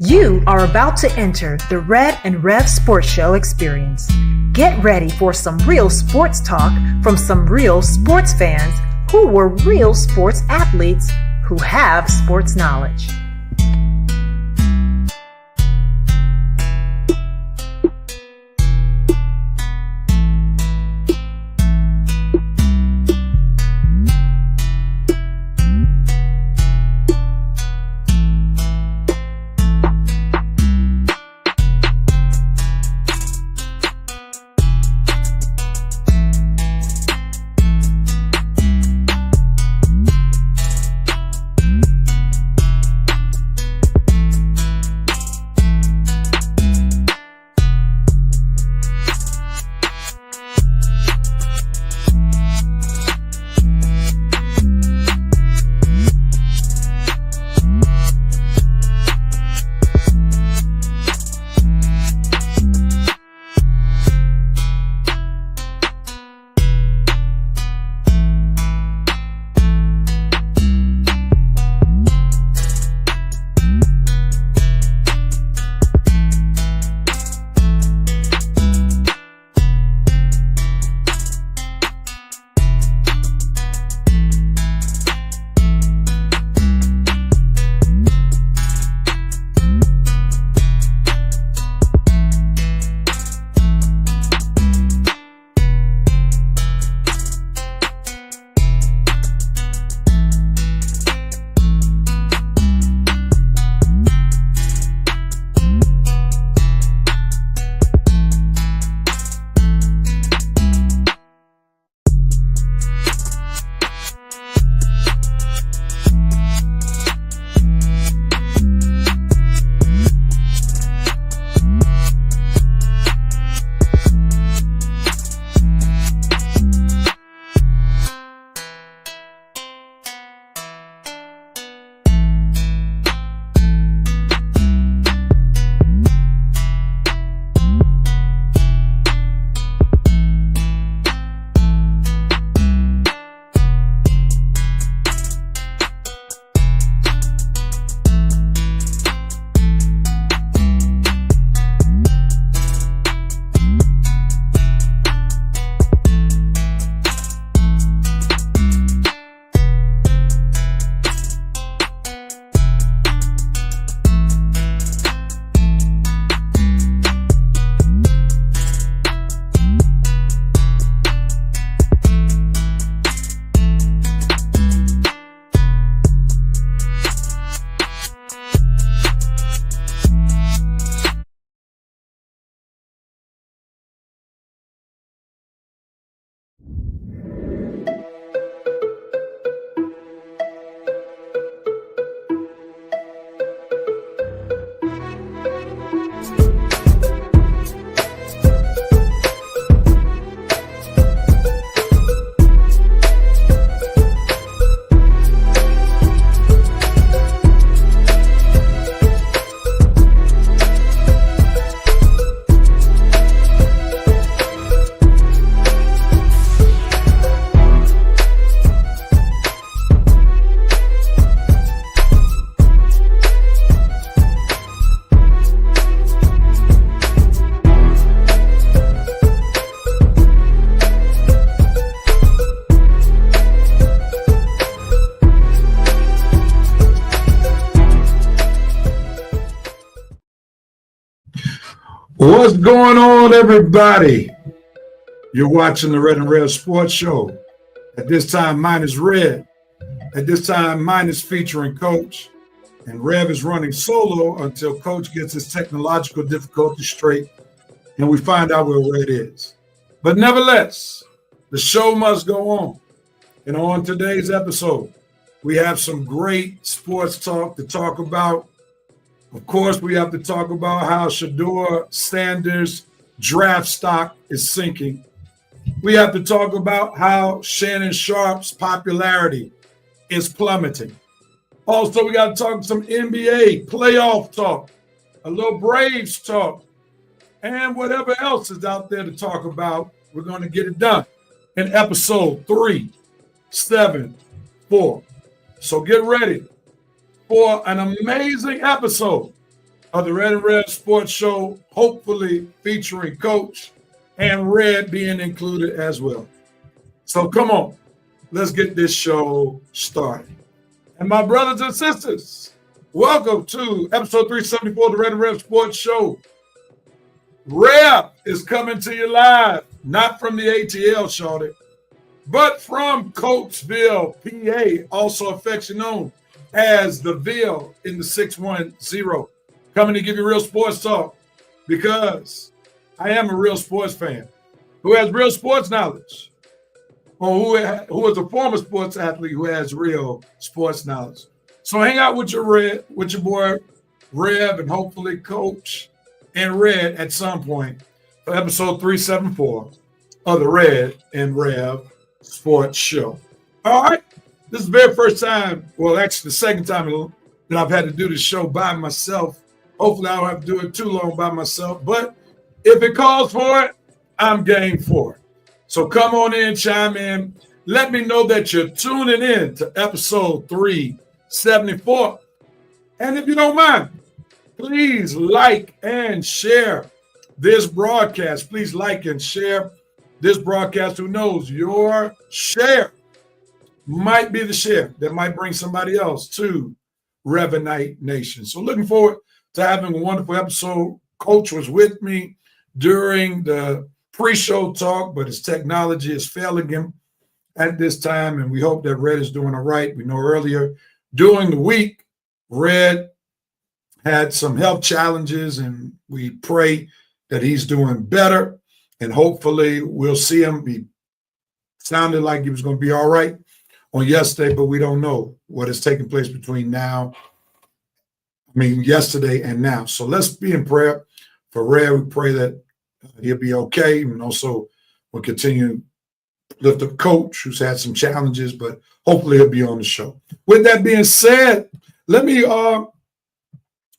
You are about to enter the Red and Rev Sports Show experience. Get ready for some real sports talk from some real sports fans who were real sports athletes who have sports knowledge. What's going on, everybody? You're watching the Red and Rev Sports Show. At this time, mine is Red. At this time, mine is featuring Coach. And Rev is running solo until Coach gets his technological difficulties straight and we find out where Red is. But nevertheless, the show must go on. And on today's episode, we have some great sports talk to talk about. Of course, we have to talk about how Shedeur Sanders' draft stock is sinking. We have to talk about how Shannon Sharpe's popularity is plummeting. Also, we got to talk some NBA playoff talk, a little Braves talk, and whatever else is out there to talk about. We're going to get it done in episode 374. So get ready for an amazing episode of the Red and Red Sports Show, hopefully featuring Coach and Red being included as well. So come on, let's get this show started. And my brothers and sisters, welcome to episode 374 of the Red and Red Sports Show. Rev is coming to you live, not from the ATL, shorty, but from Coatesville, PA, also affectionately known as the Ville in the 610. Coming to give you real sports talk because I am a real sports fan who has real sports knowledge, or who is a former sports athlete who has real sports knowledge. So hang out with your boy Rev, and hopefully Coach and Red at some point for episode 374 of the Red and Rev Sports Show. All right, this is the very first time, well, actually the second time that I've had to do this show by myself. Hopefully I don't have to do it too long by myself, but if it calls for it, I'm game for it. So come on in, chime in. Let me know that you're tuning in to episode 374. And if you don't mind, please like and share this broadcast. Please like and share this broadcast. Who knows, your share might be the share that might bring somebody else to Revanite Nation. So looking forward to having a wonderful episode. Coach was with me during the pre-show talk, but his technology is failing him at this time, and we hope that Red is doing all right. We know earlier during the week, Red had some health challenges, and we pray that he's doing better, and hopefully we'll see him. He sounded like he was going to be all right on yesterday, but we don't know what is taking place between yesterday and now. So let's be in prayer for Red. We pray that he'll be okay, and also we'll continue to lift up Coach, who's had some challenges, but hopefully he'll be on the show. With that being said, let me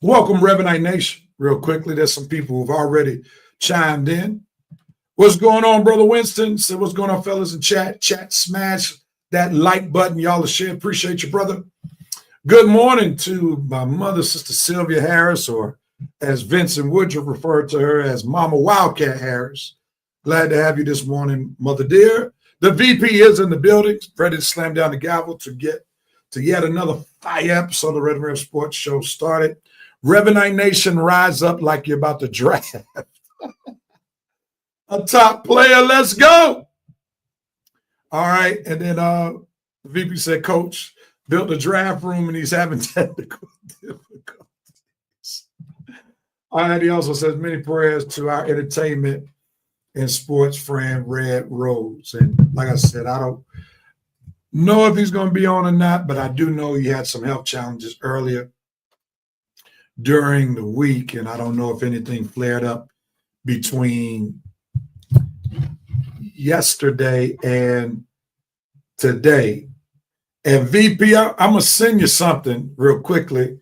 welcome Revanite Nation real quickly. There's some people who've already chimed in. What's going on, Brother Winston? Say what's going on, fellas, in chat. Chat, smash that like button. Y'all are sharing. Appreciate you, brother. Good morning to my mother, Sister Sylvia Harris, or as Vincent Woodruff referred to her as Mama Wildcat Harris. Glad to have you this morning, Mother dear. The VP is in the building, ready to slam down the gavel to get to yet another fire episode of the Red and Red Sports Show started. Revanite Nation, rise up like you're about to draft a top player. Let's go. All right. And then the VP said, Coach built a draft room and he's having technical difficulties. All right. He also says many prayers to our entertainment and sports friend, Red Rose. And like I said, I don't know if he's going to be on or not, but I do know he had some health challenges earlier during the week. And I don't know if anything flared up between yesterday and today. And VP, I'm going to send you something real quickly.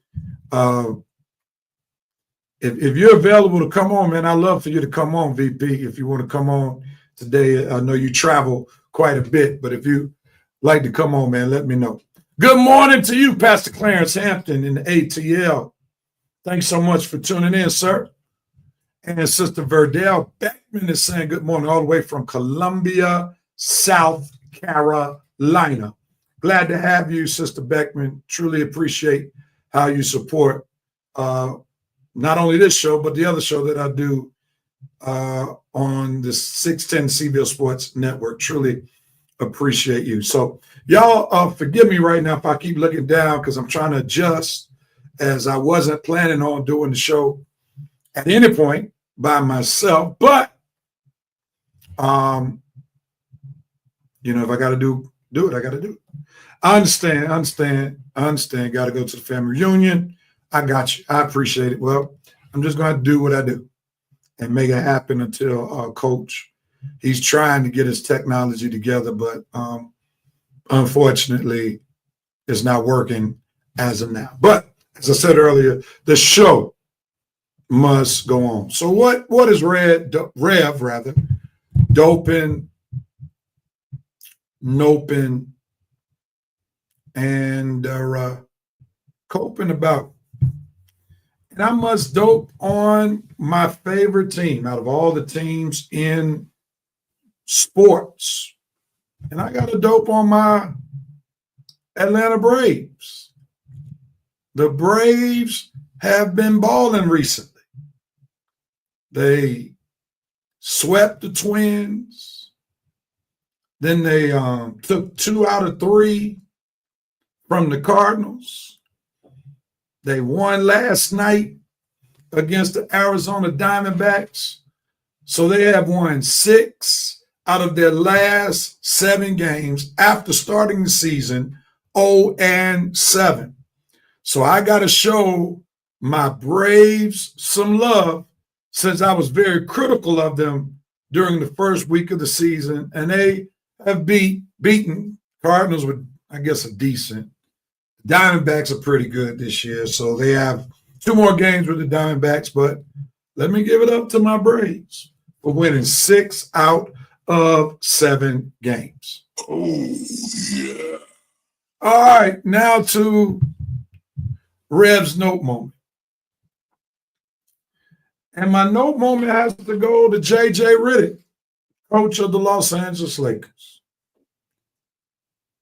If you're available to come on, man, I'd love for you to come on, VP, if you want to come on today. I know you travel quite a bit, but if you like to come on, man, let me know. Good morning to you, Pastor Clarence Hampton in the ATL. Thanks so much for tuning in, sir. And Sister Verdell Beckman is saying good morning all the way from Columbia, South Carolina. Glad to have you, Sister Beckman. Truly appreciate how you support not only this show, but the other show that I do on the 610 Seville Sports Network. Truly appreciate you. So y'all forgive me right now if I keep looking down because I'm trying to adjust, as I wasn't planning on doing the show at any point by myself. But, if I got to do it, I got to do it. I understand. Got to go to the family reunion. I got you. I appreciate it. Well, I'm just going to do what I do and make it happen until Coach, he's trying to get his technology together, but unfortunately, it's not working as of now. But as I said earlier, the show must go on. So what is Rev, doping, noping, and coping about? And I must dope on my favorite team out of all the teams in sports. And I got to dope on my Atlanta Braves. The Braves have been balling recently. They swept the Twins. Then they took 2 out of 3 from the Cardinals. They won last night against the Arizona Diamondbacks. So they have won 6 out of their last 7 games after starting the season 0-7. So I got to show my Braves some love since I was very critical of them during the first week of the season. And they have beaten Cardinals with, I guess, a decent. Diamondbacks are pretty good this year. So they have 2 more games with the Diamondbacks. But let me give it up to my Braves for winning 6 out of 7 games. Oh, yeah. All right, now to Rev's note moment. And my note moment has to go to J.J. Redick, coach of the Los Angeles Lakers.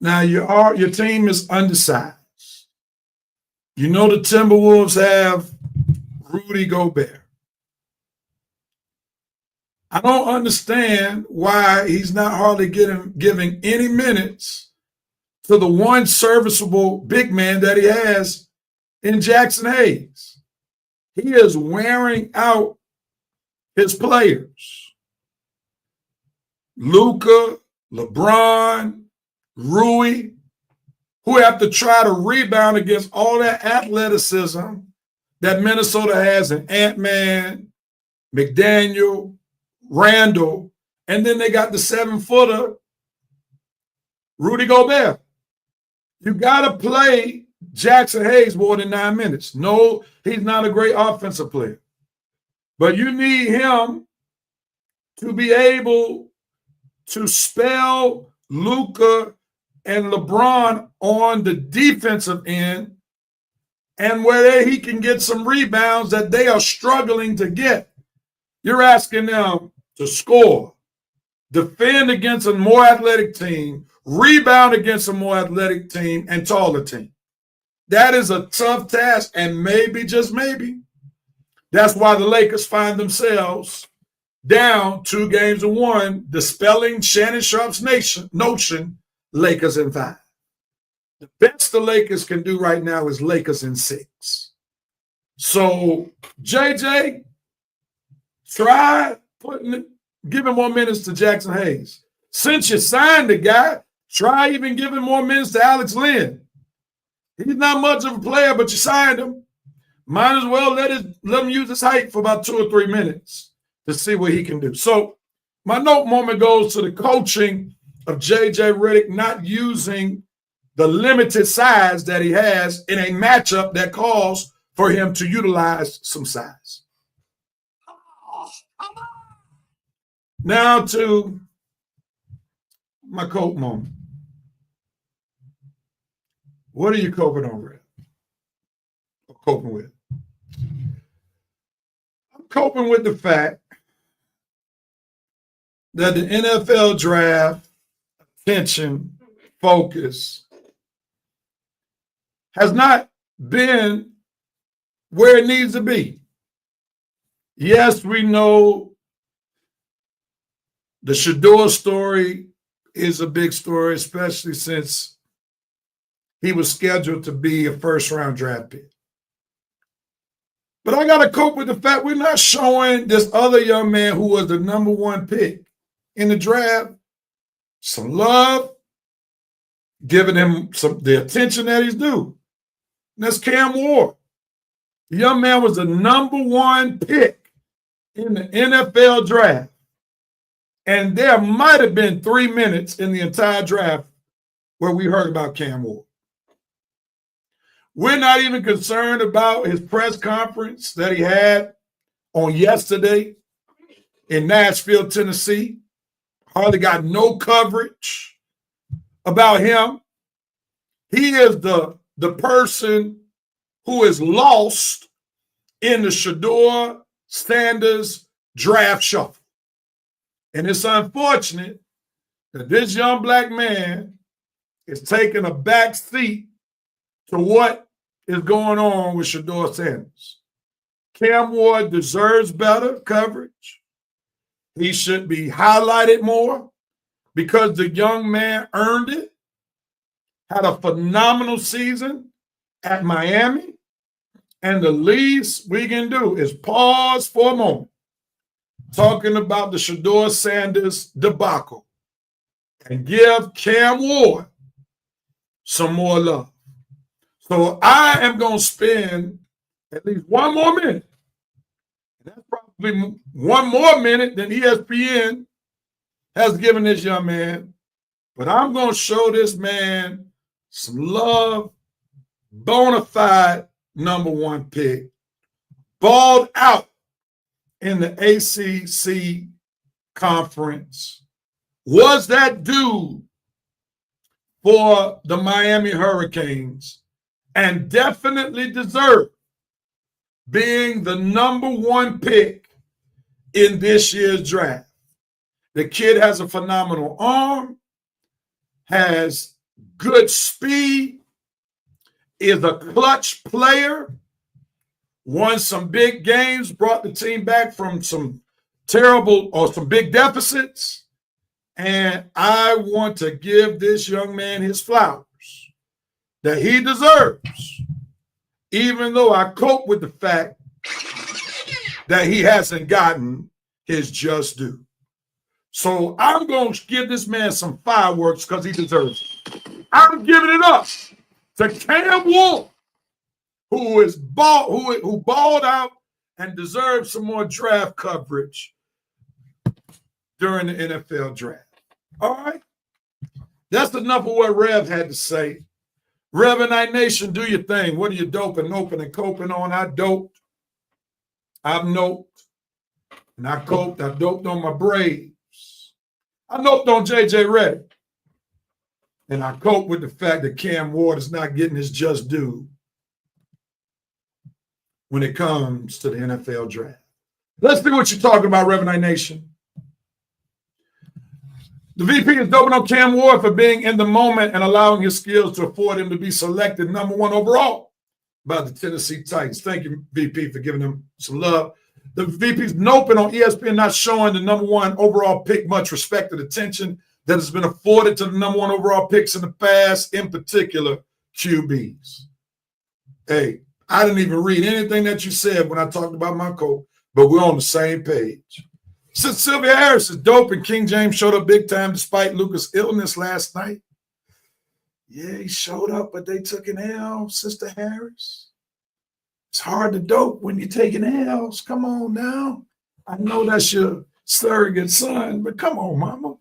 Now, your team is undersized. You know the Timberwolves have Rudy Gobert. I don't understand why he's not hardly giving any minutes to the one serviceable big man that he has in Jackson Hayes. He is wearing out his players. Luka, LeBron, Rui, who have to try to rebound against all that athleticism that Minnesota has in Ant-Man, McDaniel, Randall, and then they got the 7-footer, Rudy Gobert. You got to play Jackson Hayes more than 9 minutes. No, he's not a great offensive player. But you need him to be able to spell Luka and LeBron on the defensive end, and where he can get some rebounds that they are struggling to get. You're asking them to score, defend against a more athletic team, rebound against a more athletic team and taller team. That is a tough task, and maybe, just maybe, that's why the Lakers find themselves down 2-1, dispelling Shannon Sharp's notion, Lakers in 5. The best the Lakers can do right now is Lakers in 6. So, JJ, try giving more minutes to Jackson Hayes. Since you signed the guy, try even giving more minutes to Alex Len. He's not much of a player, but you signed him. Might as well let him use his height for about 2 or 3 minutes to see what he can do. So my note moment goes to the coaching of J.J. Redick not using the limited size that he has in a matchup that calls for him to utilize some size. Now to my coat moment. What are you coping on, Red? Or coping with? I'm coping with the fact that the NFL draft attention, focus has not been where it needs to be. Yes, we know the Shedeur story is a big story, especially since he was scheduled to be a first-round draft pick. But I got to cope with the fact we're not showing this other young man who was the number 1 pick in the draft some love, giving him the attention that he's due. And that's Cam Ward. The young man was the number 1 pick in the NFL draft. And there might have been 3 minutes in the entire draft where we heard about Cam Ward. We're not even concerned about his press conference that he had on yesterday in Nashville, Tennessee. Hardly got no coverage about him. He is the person who is lost in the Shedeur Sanders draft shuffle. And it's unfortunate that this young black man is taking a back seat to what is going on with Shedeur Sanders. Cam Ward deserves better coverage. He should be highlighted more because the young man earned it, had a phenomenal season at Miami, and the least we can do is pause for a moment talking about the Shedeur Sanders debacle and give Cam Ward some more love. So I am going to spend at least one more minute. And that's probably one more minute than ESPN has given this young man. But I'm going to show this man some love, bona fide number one pick, balled out in the ACC conference, was that dude for the Miami Hurricanes, and definitely deserved being the number one pick in this year's draft. The kid has a phenomenal arm, has good speed, is a clutch player, won some big games, brought the team back from some terrible or some big deficits. And I want to give this young man his flowers that he deserves, even though I cope with the fact that he hasn't gotten his just due. So I'm going to give this man some fireworks because he deserves it. I'm giving it up to Cam Ward, who balled out and deserves some more draft coverage during the NFL draft. All right? That's enough of what Rev had to say. Rev and I Nation, do your thing. What are you doping, noping, and coping on? I doped. I've noped. And I coped. I doped on my Braves. I noped on J.J. Redick. And I cope with the fact that Cam Ward is not getting his just due when it comes to the NFL draft. Let's see what you're talking about, Rev and I Nation. The VP is doping on Cam Ward for being in the moment and allowing his skills to afford him to be selected number one overall by the Tennessee Titans. Thank you, VP, for giving him some love. The VP's noping on ESPN, not showing the number one overall pick much respect and attention that has been afforded to the number one overall picks in the past, in particular, QBs. Hey, I didn't even read anything that you said when I talked about my coach, but we're on the same page. Since Sylvia Harris is dope and King James showed up big time despite Luka's illness last night. Yeah, he showed up, but they took an L, Sister Harris. It's hard to dope when you're taking L's. Come on now. I know that's your surrogate son, but come on, mama.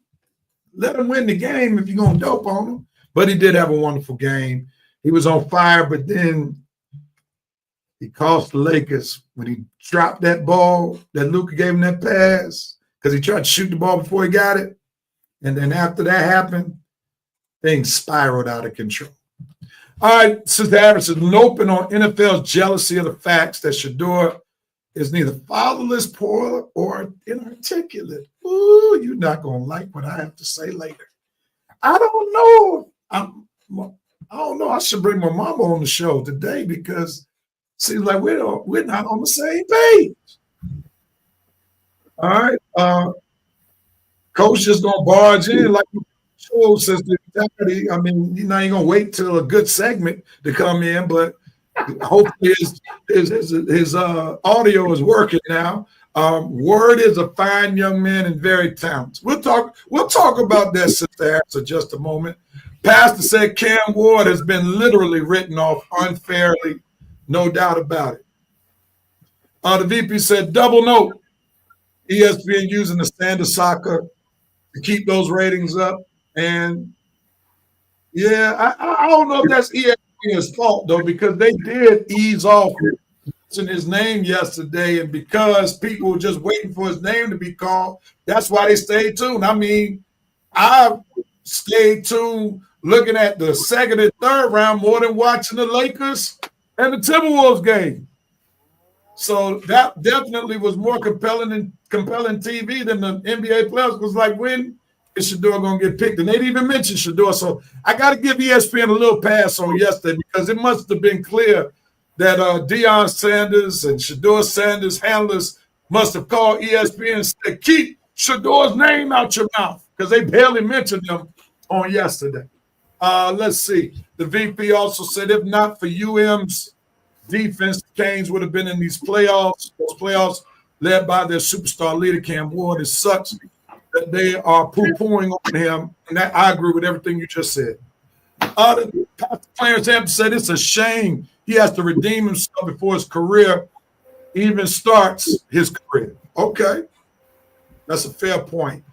Let him win the game if you're going to dope on him. But he did have a wonderful game. He was on fire, but then he cost the Lakers when he dropped that ball that Luka gave him that pass because he tried to shoot the ball before he got it. And then after that happened, things spiraled out of control. All right, Sister Harris is noping on NFL's jealousy of the facts that Shedeur is neither fatherless, poor, or inarticulate. Ooh, you're not going to like what I have to say later. I don't know. I don't know. I should bring my mama on the show today because it seems like we're not on the same page. All right. Coach just going to barge in like show Sister Daddy. I mean, you're not going to wait till a good segment to come in, but hopefully his audio is working now. Word is a fine young man and very talented. We'll talk about that, Sister Harris, in just a moment. Pastor said Cam Ward has been literally written off unfairly, no doubt about it. The VP said double note. ESPN using the standard soccer to keep those ratings up. And yeah, I don't know if that's ESPN's fault though, because they did ease off in his name yesterday, and because people were just waiting for his name to be called, that's why they stayed tuned. I mean, I stayed tuned looking at the second and third round more than watching the Lakers and the Timberwolves game. So that definitely was more compelling TV than the NBA playoffs. Was like, when is Shedeur going to get picked? And they didn't even mention Shedeur. So I got to give ESPN a little pass on yesterday, because it must have been clear that Deion Sanders and Shedeur Sanders handlers must have called ESPN and said, keep Shedeur's name out your mouth, because they barely mentioned him on yesterday. Let's see. The VP also said, if not for UM's defense, the Canes would have been in these playoffs. Those playoffs led by their superstar leader, Cam Ward. It sucks that they are poo-pooing on him, and that I agree with everything you just said. Clarence Hampton said it's a shame he has to redeem himself before his career even starts his career. Okay, that's a fair point.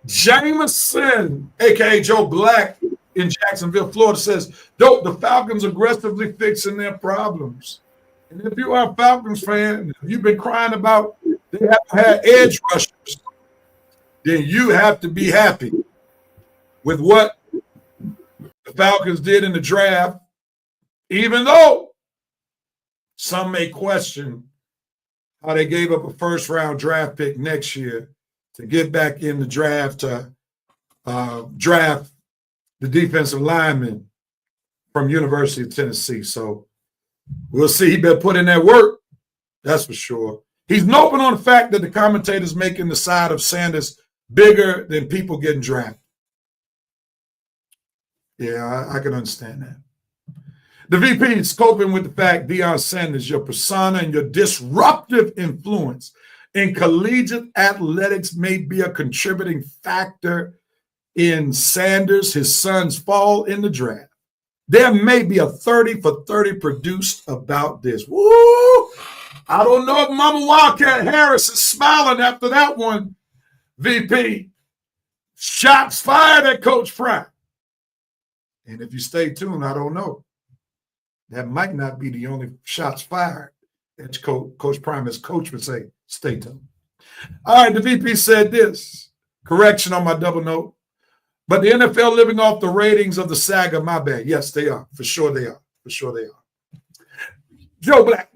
Jameson, a.k.a. Joe Black in Jacksonville, Florida, says, "Dope, the Falcons aggressively fixing their problems." And if you are a Falcons fan, if you've been crying about they haven't had edge rushers, then you have to be happy with what the Falcons did in the draft, even though some may question how they gave up a first-round draft pick next year to get back in the draft to draft the defensive lineman from University of Tennessee. So we'll see. He better put in that work, that's for sure. He's noping on the fact that the commentators making the side of Sanders bigger than people getting drafted. Yeah, I can understand that. The VP is coping with the fact, Deion Sanders, your persona and your disruptive influence in collegiate athletics may be a contributing factor in Sanders, his son's fall in the draft. There may be a 30 for 30 produced about this. Woo! I don't know if Mama Wildcat Harris is smiling after that one, VP. Shots fired at Coach Prime. And if you stay tuned, I don't know. That might not be the only shots fired that Coach Prime, as coach, would say, stay tuned. All right, the VP said this. Correction on my double note. But the NFL living off the ratings of the saga, my bad. Yes, they are. For sure they are. For sure they are. Joe Black,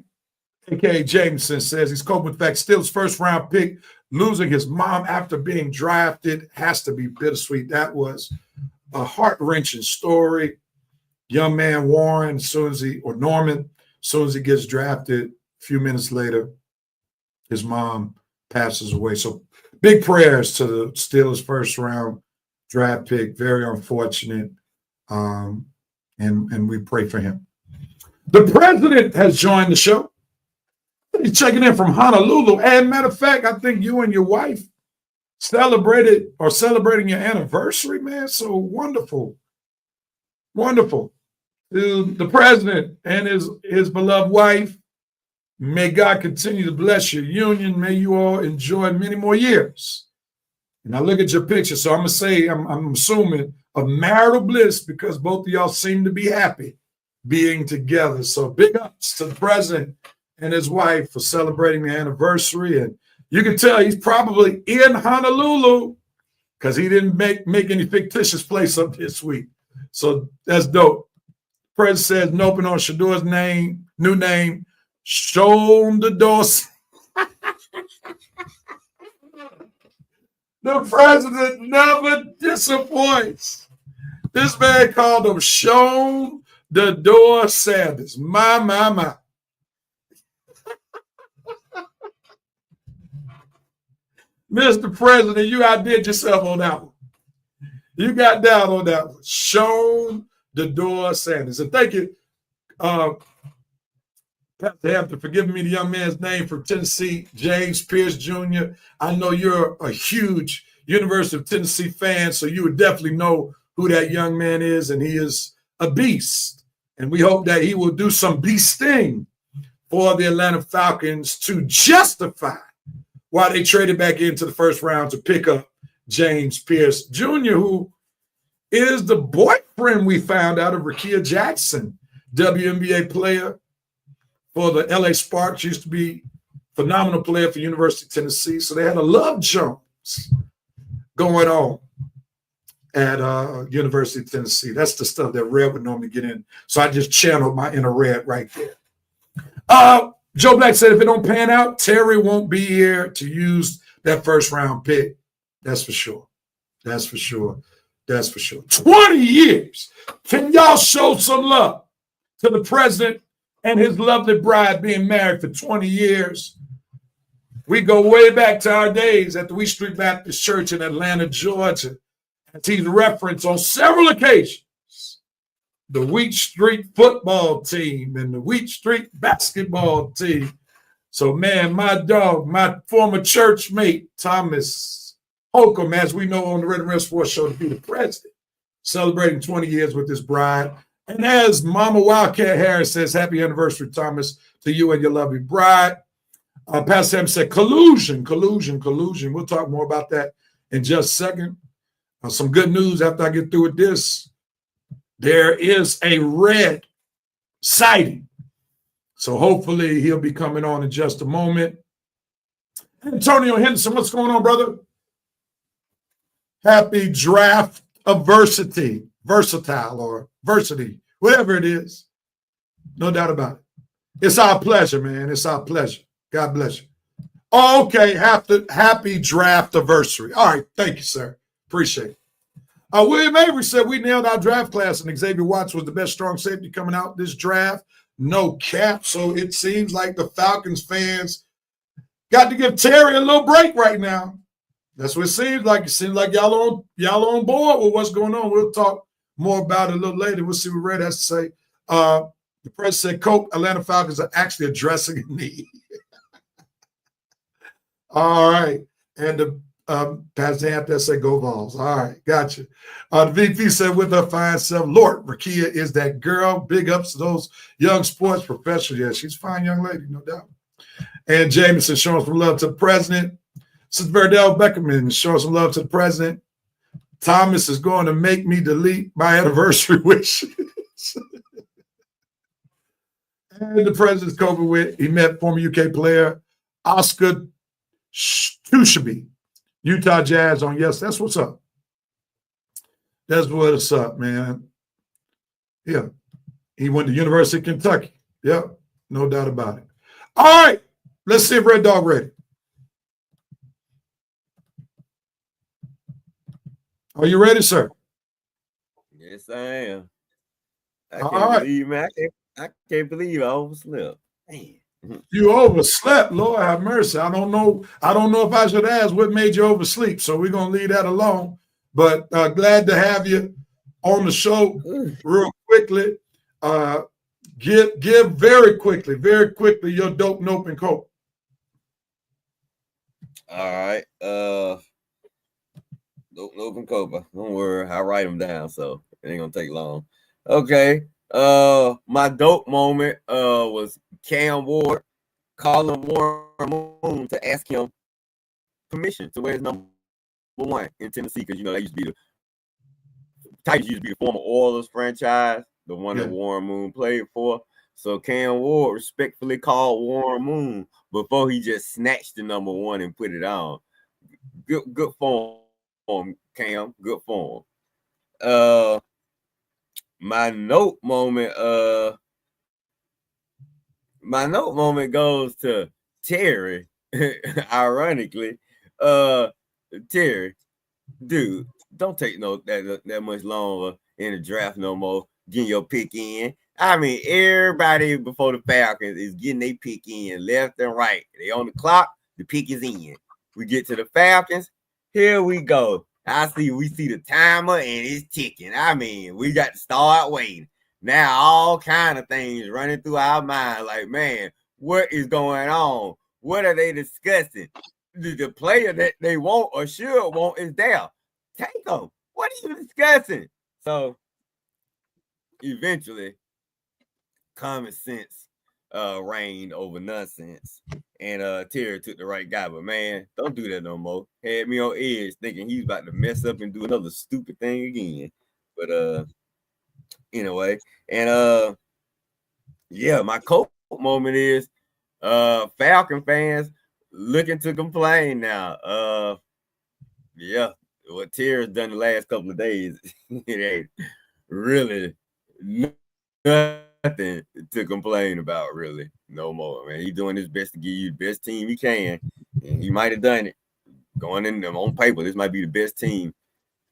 a.k.a. Jameson, says he's coping with the fact still his first-round pick, losing his mom after being drafted has to be bittersweet. That was a heart-wrenching story. Young man Norman, as soon as he gets drafted, a few minutes later, his mom passes away. So big prayers to the Steelers' first-round draft pick. Very unfortunate, and we pray for him. The president has joined the show. He's checking in from Honolulu. And matter of fact, I think you and your wife celebrating your anniversary, man. So wonderful. Wonderful. To the president and his beloved wife, may God continue to bless your union. May you all enjoy many more years. And I look at your picture, so I'm going to say, I'm assuming, of marital bliss, because both of y'all seem to be happy being together. So big ups to the president and his wife for celebrating the anniversary. And you can tell he's probably in Honolulu because he didn't make any fictitious place up this week. So that's dope. President says, noping on Shedeur's name, new name, shown the door. The president never disappoints. This man called him Shown the Door Sanders. My. Mr. President, you outdid yourself on that one. You got down on that one. Shown the Door Sanders. And thank you, Pastor Hampton, for giving me the young man's name from Tennessee, James Pierce Jr. I know you're a huge University of Tennessee fan, so you would definitely know who that young man is, and he is a beast. And we hope that he will do some beasting for the Atlanta Falcons to justify why they traded back into the first round to pick up James Pierce Jr., who is the boyfriend, we found out, of Rickea Jackson, WNBA player for the LA Sparks, used to be a phenomenal player for University of Tennessee. So they had a love Jones going on at University of Tennessee. That's the stuff that Red would normally get in. So I just channeled my inner Red right there. Joe Black said if it don't pan out, Terry won't be here to use that first round pick. That's for sure. That's for sure. That's for sure. 20 years. Can y'all show some love to the president and his lovely bride being married for 20 years? We go way back to our days at the Wheat Street Baptist Church in Atlanta, Georgia. As he's referenced on several occasions, the Wheat Street football team and the Wheat Street basketball team. So, man, my dog, my former church mate, Thomas Holcomb, as we know on the Red and Red Sports Show, to be the president, celebrating 20 years with his bride. And as Mama Wildcat Harris says, happy anniversary, Thomas, to you and your lovely bride. Pastor Sam said, collusion. We'll talk more about that in just a second. Some good news after I get through with this. There is a red sighting. So hopefully he'll be coming on in just a moment. Antonio Henderson, what's going on, brother? Happy draft of versatile or versity, whatever it is. No doubt about it. It's our pleasure, man. It's our pleasure. God bless you. Oh, okay, happy draft anniversary. All right, thank you, sir. Appreciate it. William Avery said we nailed our draft class and Xavier Watts was the best strong safety coming out this draft. No cap. So it seems like the Falcons fans got to give Terry a little break right now. That's what it seems like. It seems like y'all on board with what's going on. We'll talk more about it a little later. We'll see what Red has to say. The press said, Cope, Atlanta Falcons are actually addressing a need. All right. And the Pastor Anthony said, go Vols. All right. Gotcha. The VP said, with her fine self, Lord, Rakia is that girl. Big ups to those young sports professionals. Yeah, she's a fine young lady, no doubt. And Jameson showing some love to the president. Since Verdell Beckerman showing some love to the president. Thomas is going to make me delete my anniversary wishes. And the president's COVID with, he met former UK player Oscar Tushabe, Utah Jazz on yes. That's what's up. That's what's up, man. Yeah. He went to University of Kentucky. Yep. No doubt about it. All right. Let's see if Red Dog ready. Are you ready, sir? Yes, I am. I All can't right. believe, man. I can't believe I overslept. Man. You overslept, Lord have mercy. I don't know if I should ask what made you oversleep. So we're gonna leave that alone. But glad to have you on the show real quickly. Give very quickly your dope, nope, and cope. All right. Nope, and Copa. Don't worry, I write them down, so it ain't gonna take long. Okay. My dope moment was Cam Ward calling Warren Moon to ask him permission to wear his number 1 in Tennessee, because they used to be the Titans used to be the former Oilers franchise, the one that Warren Moon played for. So Cam Ward respectfully called Warren Moon before he just snatched the number 1 and put it on. Good form, Cam. Good form. My note moment goes to Terry. Ironically, Terry, dude, don't take that much longer in the draft no more. Getting your pick in. I mean, everybody before the Falcons is getting their pick in left and right. They on the clock. The pick is in. We get to the Falcons. Here we go. We see the timer and it's ticking. I mean, we got to start waiting. Now all kind of things running through our mind. Like, man, what is going on? What are they discussing? The player that they want or should want is there. Take them. What are you discussing? So eventually, common sense reigned over nonsense. And Terry took the right guy. But, man, don't do that no more. Had me on edge thinking he was about to mess up and do another stupid thing again. But, anyway. And, yeah, my coach moment is Falcon fans looking to complain now. Yeah, what Terry's done the last couple of days, it ain't really nothing nothing to complain about, really, no more, man. He's doing his best to give you the best team he can, and he might have done it. Going in them on paper, this might be the best team,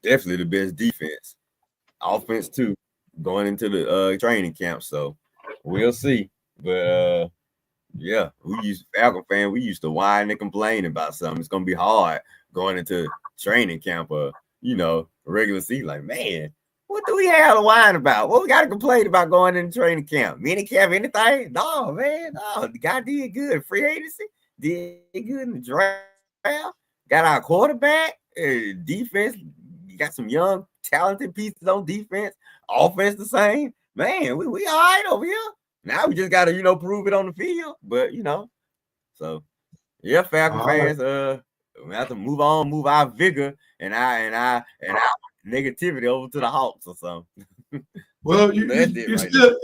definitely the best defense, offense too, going into the training camp. So we'll see. But yeah, Falcon fan, we used to whine and complain about something. It's gonna be hard going into training camp or regular season. Like, man, what do we have to whine about? What we got to complain about going into training camp? Mini camp, anything? No, man. No, the guy did good. Free agency did good in the draft. Got our quarterback, defense. You got some young, talented pieces on defense. Offense the same. Man, we all right over here. Now we just got to, prove it on the field. But, so, yeah, Falcon fans, we have to move on, move our vigor and our negativity over to the Hawks or something. Well, you still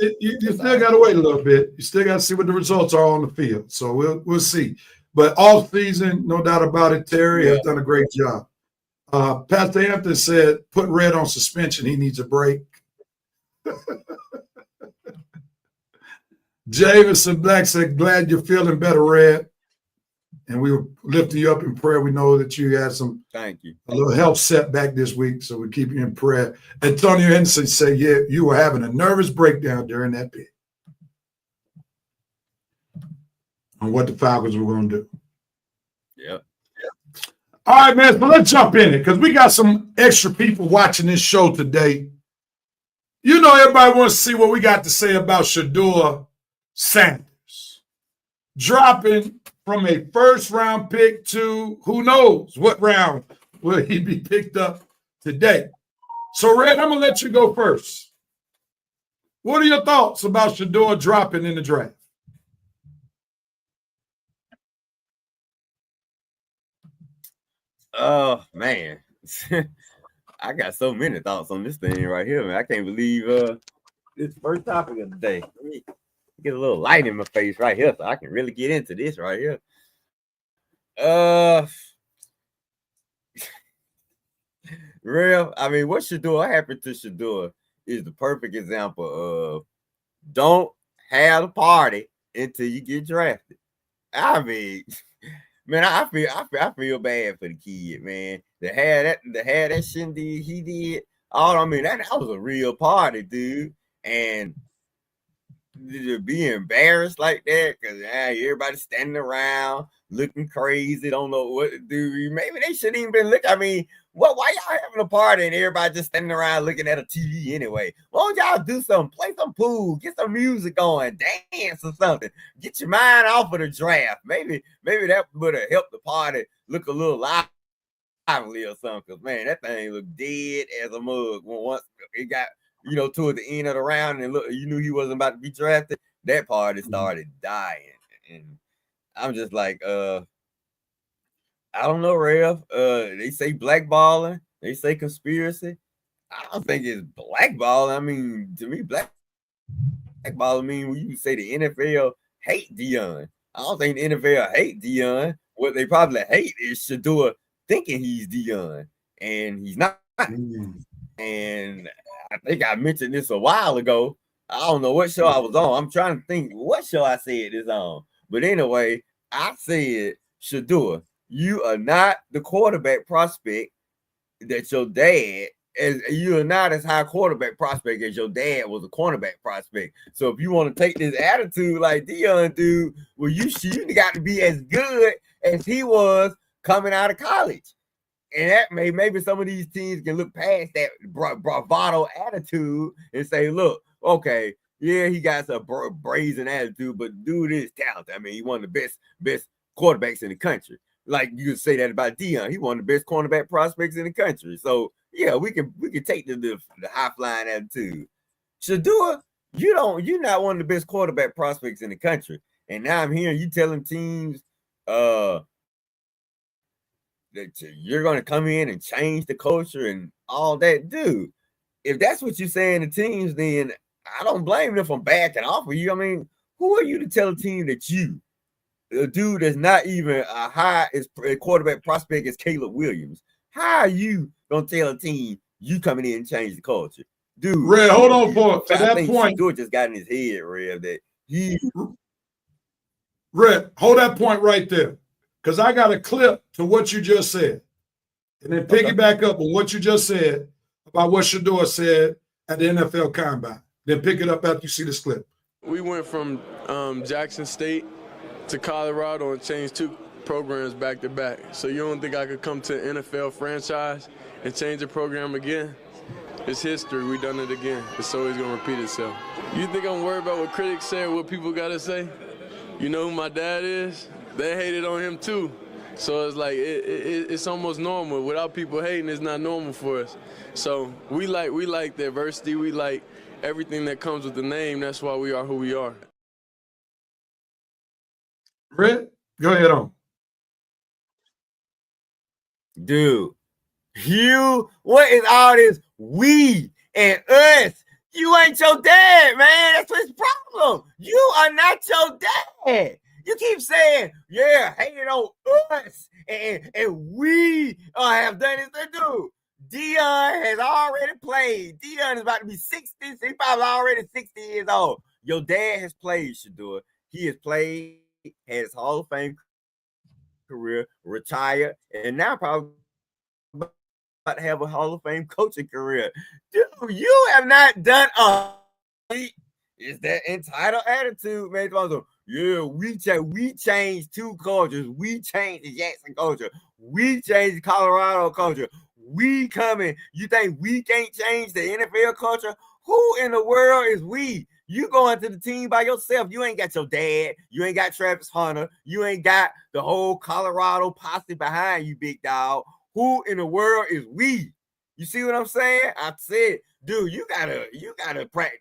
got to wait a little bit. You still got to see what the results are on the field. So we'll see. But all season, no doubt about it, Terry has done a great job. Pastor Hampton said, put Red on suspension. He needs a break. Jameson Black said, glad you're feeling better, Red. And we were lifting you up in prayer. We know that you had a little health setback this week, so we keep you in prayer. Antonio Henderson said, yeah, you were having a nervous breakdown during that bit on what the Falcons were going to do. Yep. All right, man, so let's jump in it because we got some extra people watching this show today. Everybody wants to see what we got to say about Shedeur Sanders dropping from a first-round pick to who knows what round will he be picked up today. So, Red, I'm going to let you go first. What are your thoughts about Shedeur dropping in the draft? Oh, man. I got so many thoughts on this thing right here, man. I can't believe this first topic of the day. Let me get a little light in my face right here so I can really get into this right here. What Shedeur happened to Shedeur is the perfect example of don't have a party until you get drafted. I mean, man, I feel bad for the kid, man. The had that shindig he did. That was a real party, dude. And to be embarrassed like that because everybody's standing around looking crazy, don't know what to do. Maybe they shouldn't even been looking. Why y'all having a party and everybody just standing around looking at a TV anyway? Why don't y'all do something? Play some pool, get some music on, dance or something. Get your mind off of the draft. Maybe that would have helped the party look a little lively or something. Because, man, that thing looked dead as a mug. Once it got, toward the end of the round and look, you knew he wasn't about to be drafted, that party started dying. And I'm just like, I don't know, Rev. They say blackballing. They say conspiracy. I don't think it's blackballing. To me, blackballing mean when you say the NFL hate Deion. I don't think the NFL hate Deion. What they probably hate is Shedeur thinking he's Deion, and he's not. And I think I mentioned this a while ago. I don't know what show I was on. I'm trying to think what show I said this on. But anyway, I said, Shedeur, you are not the quarterback prospect that your dad is. You are not as high quarterback prospect as your dad was a cornerback prospect. So if you want to take this attitude like Deion, dude, well, you got to be as good as he was coming out of college. And that maybe some of these teams can look past that bravado attitude and say, look, okay, yeah, he got a brazen attitude, but dude is talented. He's one of the best quarterbacks in the country. Like you could say that about Deion. He one of the best cornerback prospects in the country. So yeah, we can take the high flying attitude. Shedeur, you're not one of the best quarterback prospects in the country. And now I'm hearing you telling teams that you're going to come in and change the culture and all that. Dude, if that's what you're saying to teams, then I don't blame them for backing off of you. Who are you to tell a team that a dude that's not even a high as quarterback prospect as Caleb Williams? How are you going to tell a team you coming in and change the culture? dude. Red, hold on for I that think point. Shador just got in his head, Red, that he. Red, hold that point right there, because I got a clip to what you just said, and then piggyback up on what you just said about what Shador said at the NFL Combine. Then pick it up after you see this clip. We went from Jackson State to Colorado and changed 2 programs back to back. So you don't think I could come to an NFL franchise and change the program again? It's history. We done it again. It's always going to repeat itself. You think I'm worried about what critics say or what people got to say? You know who my dad is? They hated on him too. So it's like it's almost normal. Without people hating, it's not normal for us. So we like diversity. We like everything that comes with the name. That's why we are who we are. Red, go ahead on. Dude, what is all this we and us? You ain't your dad, man. That's his problem. You are not your dad. You keep saying, yeah, hating on us, and we have done this. Dude, Deion has already played. Deion is about to be 60. He probably already 60 years old. Your dad has played, Shador. He has played, had his Hall of Fame career, retired, and now probably about to have a Hall of Fame coaching career. Dude, you have not done it's that entitled attitude, man. Yeah, we changed 2 cultures. We changed the Jackson culture. We changed the Colorado culture. We coming. You think we can't change the NFL culture? Who in the world is we? You going to the team by yourself. You ain't got your dad. You ain't got Travis Hunter. You ain't got the whole Colorado posse behind you, big dog. Who in the world is we? You see what I'm saying? I said, dude, you gotta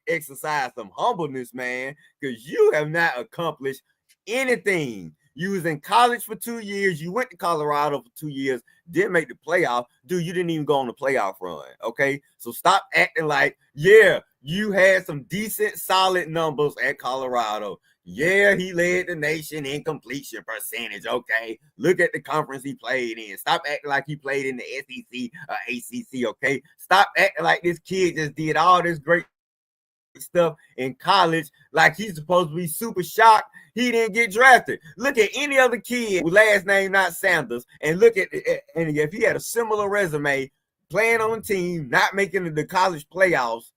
exercise some humbleness, man, because you have not accomplished anything. You was in college for 2 years. You went to Colorado for 2 years, didn't make the playoff. Dude, you didn't even go on the playoff run, okay? So stop acting like, yeah, you had some decent, solid numbers at Colorado. Yeah, he led the nation in completion percentage, okay? Look at the conference he played in. Stop acting like he played in the SEC or ACC, okay? Stop acting like this kid just did all this great stuff in college like he's supposed to be super shocked he didn't get drafted. Look at any other kid with last name not Sanders, and look at and if he had a similar resume, playing on a team, not making the college playoffs,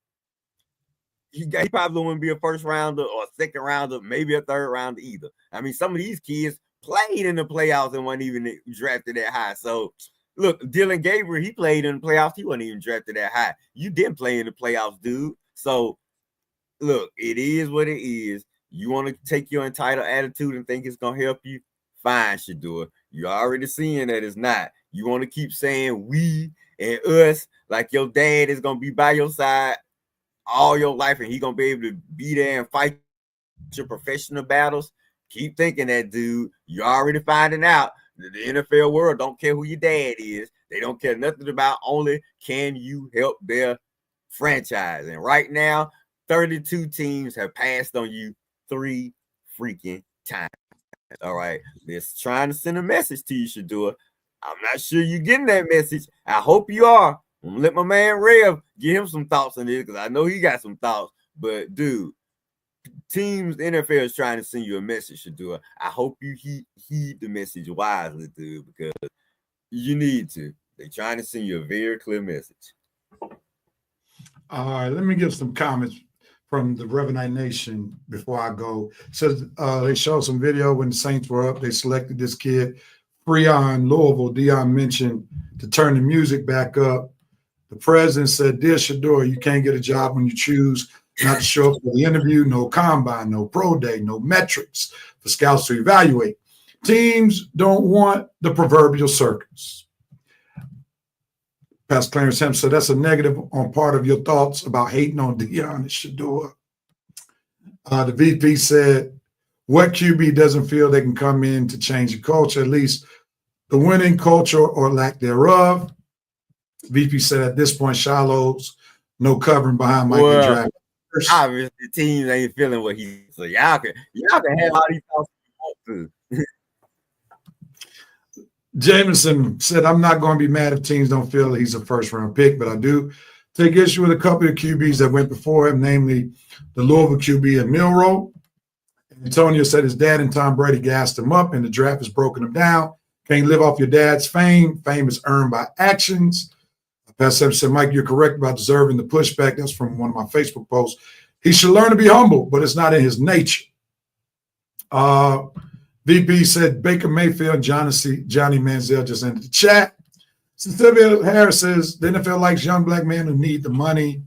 he probably wouldn't be a first rounder or a second rounder, maybe a third rounder either. I mean, some of these kids played in the playoffs and weren't even drafted that high. So look, Dylan Gabriel, he played in the playoffs, he wasn't even drafted that high. You didn't play in the playoffs, dude. So look, it is what it is. You want to take your entitled attitude and think it's going to help you? Fine, Shador. You're already seeing that it's not. You want to keep saying we and us like your dad is going to be by your side all your life and he's going to be able to be there and fight your professional battles? Keep thinking that, dude. You're already finding out that the NFL world don't care who your dad is. They don't care nothing about only can you help their franchise. And right now, 32 teams have passed on you 3 freaking times. All right. They're trying to send a message to you, Shador. I'm not sure you're getting that message. I hope you are. I'm gonna let my man Rev give him some thoughts on this because I know he got some thoughts. But dude, teams, the NFL is trying to send you a message, Shador. I hope you heed the message wisely, dude, because you need to. They're trying to send you a very clear message. All right, let me give some comments from the Revenite Nation before I go. It says they showed some video when the Saints were up. They selected this kid, Freon Louisville. Deion mentioned to turn the music back up. The president said, "Dear Shador, you can't get a job when you choose not to show up for the interview. No combine, no pro day, no metrics for scouts to evaluate. Teams don't want the proverbial circus." Pastor Clarence Hemp said, "That's a negative on part of your thoughts about hating on Deion and Shador." The VP said, "What QB doesn't feel they can come in to change the culture, at least the winning culture or lack thereof?" VP said, "At this point, Shiloh's no covering behind Mike and Draft." Obviously, the teams ain't feeling what he said. So y'all can have all these thoughts you want to. Jameson said, "I'm not going to be mad if teams don't feel he's a first-round pick, but I do take issue with a couple of QBs that went before him, namely the Louisville QB and Milroe. Antonio said his dad and Tom Brady gassed him up, and the draft has broken him down. Can't live off your dad's fame. Fame is earned by actions. Pastor said, Mike, you're correct about deserving the pushback. That's from one of my Facebook posts. He should learn to be humble, but it's not in his nature. VP said Baker Mayfield and Johnny Manziel just entered the chat. Cecilia Harris says the NFL likes young black men who need the money,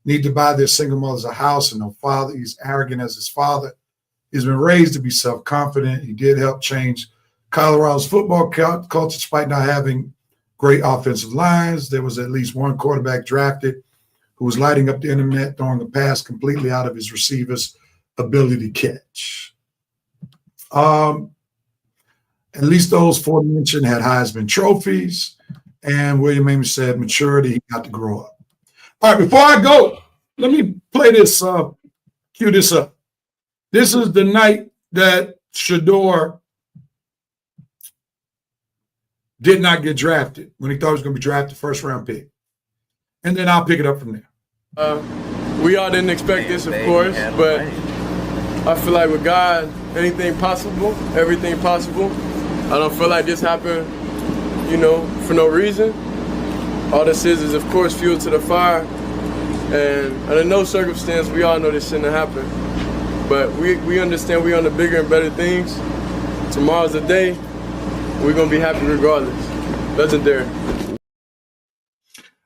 need to buy their single mothers a house and no father. He's arrogant as his father. He's been raised to be self-confident. He did help change Colorado's football culture despite not having great offensive lines. There was at least one quarterback drafted who was lighting up the internet, throwing a pass completely out of his receiver's ability to catch. At least those four mentioned had Heisman trophies. And William Amos said maturity, he got to grow up. All right, before I go, let me play this, cue this up. This is the night that Shedeur did not get drafted when he thought he was going to be drafted first-round pick. And then I'll pick it up from there. We all didn't expect this, of course, but I feel like with God, anything possible, everything possible. I don't feel like this happened, for no reason. All this is of course, fuel to the fire. And under no circumstance, we all know this shouldn't have happened. But we understand we're on the bigger and better things. Tomorrow's the day. We're going to be happy regardless. Legendary.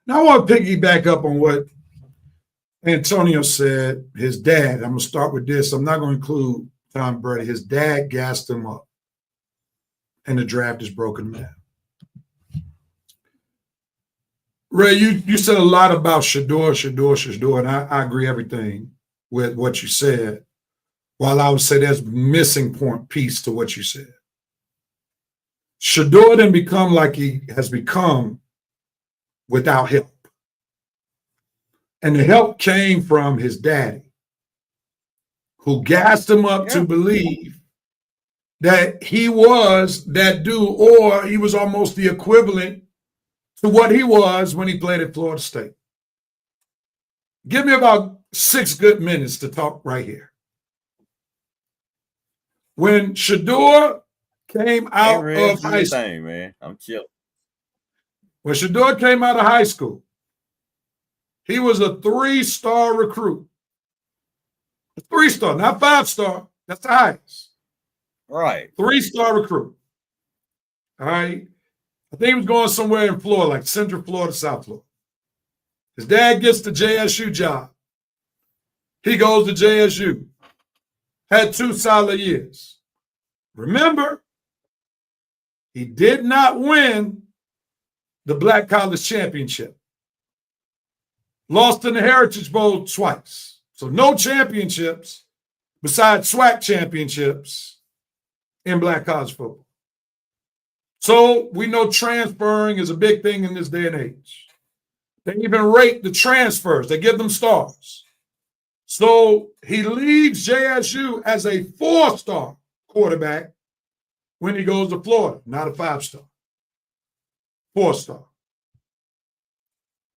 Now I want to piggyback up on what Antonio said, his dad. I'm going to start with this. I'm not going to include Tom Brady. His dad gassed him up, and the draft has broken him down. Ray, you said a lot about Shedeur, and I agree everything with what you said. While I would say there's a missing piece to what you said. Shedeur didn't become like he has become without help. And the help came from his daddy, who gassed him up to believe that he was that dude, or he was almost the equivalent to what he was when he played at Florida State. Give me about 6 good minutes to talk right here. When Shedeur came out of high school, man, I'm chill. When Shedeur came out of high school, he was a 3-star recruit. A 3-star, not 5-star. That's the highest. Right. 3-star recruit. All right. I think he was going somewhere in Florida, like Central Florida, South Florida. His dad gets the JSU job. He goes to JSU. Had 2 solid years. Remember, he did not win the Black College Championship. Lost in the Heritage Bowl twice. So no championships besides SWAC championships in Black college football. So we know transferring is a big thing in this day and age. They even rate the transfers. They give them stars. So he leaves JSU as a 4-star quarterback when he goes to Florida, not a 5-star. 4-star.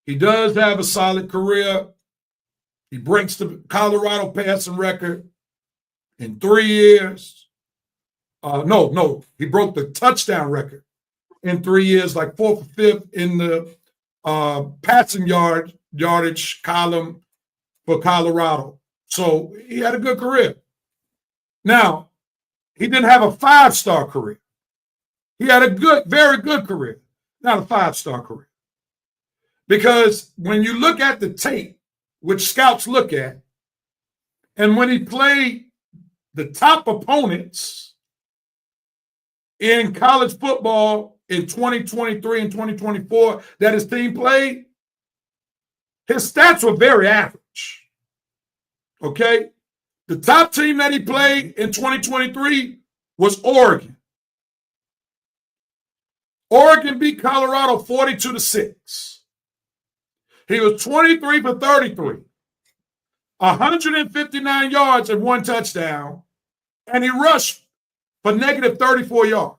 He does have a solid career. He breaks the Colorado passing record in 3 years. He broke the touchdown record in 3 years, like 4th or 5th in the passing yardage column for Colorado. So he had a good career. Now, he didn't have a 5-star career. He had a very good career, not a 5-star career. Because when you look at the tape, which scouts look at, and when he played the top opponents in college football in 2023 and 2024 that his team played, his stats were very average. Okay? The top team that he played in 2023 was Oregon. Oregon beat Colorado 42-6. He was 23 for 33, 159 yards and 1 touchdown, and he rushed for negative 34 yards.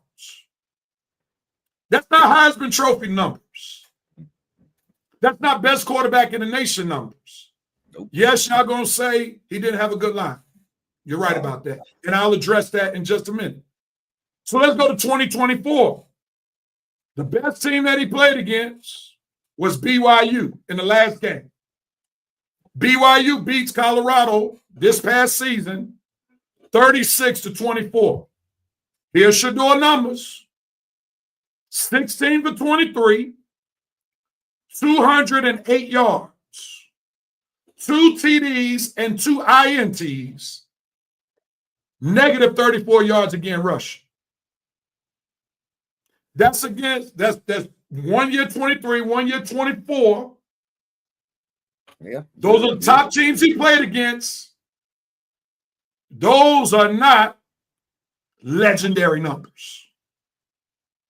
That's not Heisman Trophy numbers. That's not best quarterback in the nation numbers. Nope. Yes, y'all going to say he didn't have a good line. You're right about that. And I'll address that in just a minute. So let's go to 2024. The best team that he played against was BYU in the last game. BYU beats Colorado this past season 36-24. Here's Shedeur numbers. 16 for 23, 208 yards, 2 TDs and 2 INTs, negative 34 yards again rushing. That's 1 year 23, 1 year 24. Yeah. Those are the top teams he played against. Those are not legendary numbers.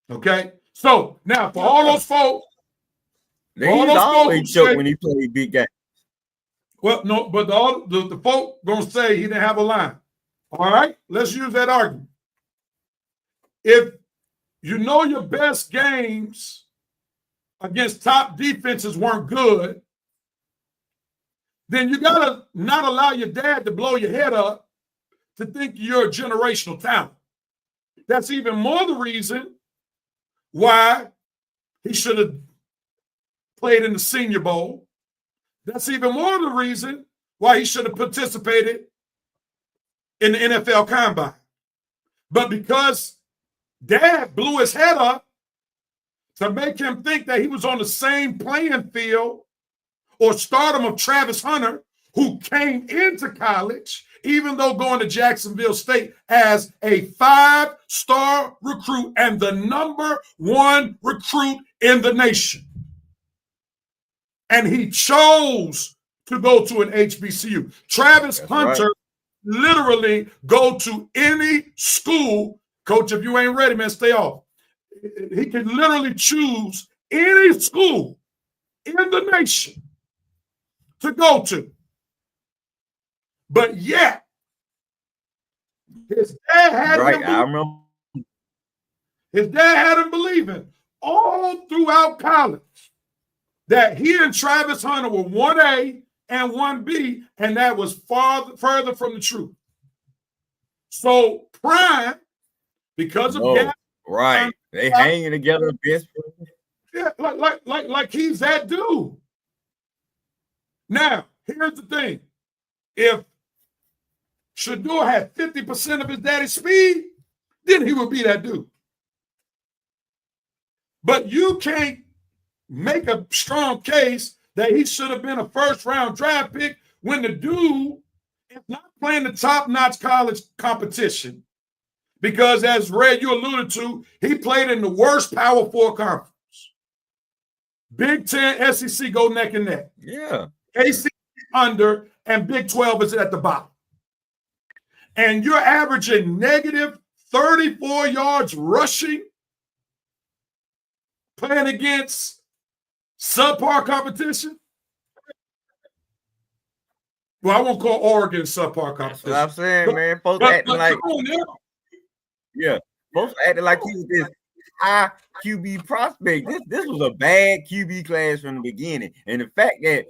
Okay? So now for all those folks, He's always choked when he played big games. Well, no, but the folk gonna say he didn't have a line. All right, let's use that argument. If you know your best games against top defenses weren't good, then you gotta not allow your dad to blow your head up to think you're a generational talent. That's even more the reason why he should have played in the Senior Bowl. That's even more the reason why he should have participated in the NFL Combine. But because Dad blew his head up to make him think that he was on the same playing field or stardom of Travis Hunter, who came into college, even though going to Jacksonville State as a 5-star recruit and the #1 recruit in the nation. And he chose to go to an HBCU. Travis Hunter literally go to any school. Coach, if you ain't ready, man, stay off. He can literally choose any school in the nation to go to. But yet, his dad had him believing all throughout college that he and Travis Hunter were 1A and 1B, and that was further from the truth. So Prime, because of that, right, they hanging together, best friends. Yeah, like he's that dude. Now, here's the thing: if Shedeur had 50% of his daddy's speed, then he would be that dude. But you can't make a strong case that he should have been a first-round draft pick when the dude is not playing the top-notch college competition. Because as Red, you alluded to, he played in the worst Power 4 conference. Big 10, SEC go neck and neck. Yeah. ACC under, and Big 12 is at the bottom. And you're averaging negative 34 yards rushing, playing against subpar competition. Well, I won't call Oregon subpar competition. That's what I'm saying, man. Folks acting like, yeah, folks acting like he was this high QB prospect. This was a bad QB class from the beginning. And the fact that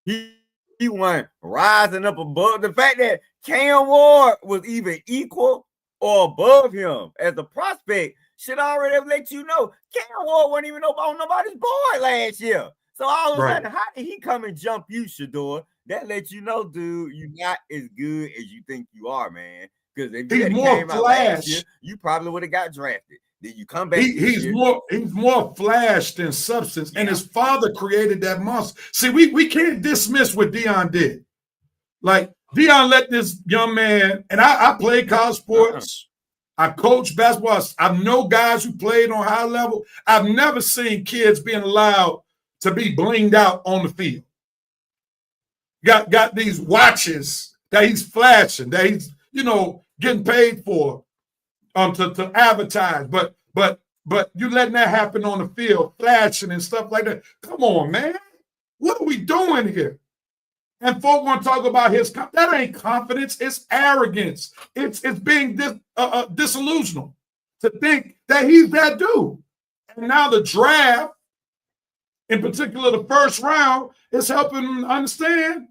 he wasn't rising up above, the fact that Cam Ward was even equal or above him as a prospect should already have let you know Cam Ward wasn't even on nobody's board last year. So all of a sudden, how did he come and jump you, Shedeur? That lets you know, dude, you're not as good as you think you are, man. Because if you came out last year, you probably would have got drafted. Then you come back. He's more flash than substance, and his father created that monster. See, we can't dismiss what Deion did. Like Deion let this young man, and I played college sports. I coached basketball. I know guys who played on high level. I've never seen kids being allowed to be blinged out on the field. Got these watches that he's flashing, that he's getting paid for to advertise, but you letting that happen on the field, flashing and stuff like that. Come on, man. What are we doing here? And folk want to talk about that ain't confidence, it's arrogance. It's being disillusional to think that he's that dude. And now the draft in particular the first round, is helping them understand,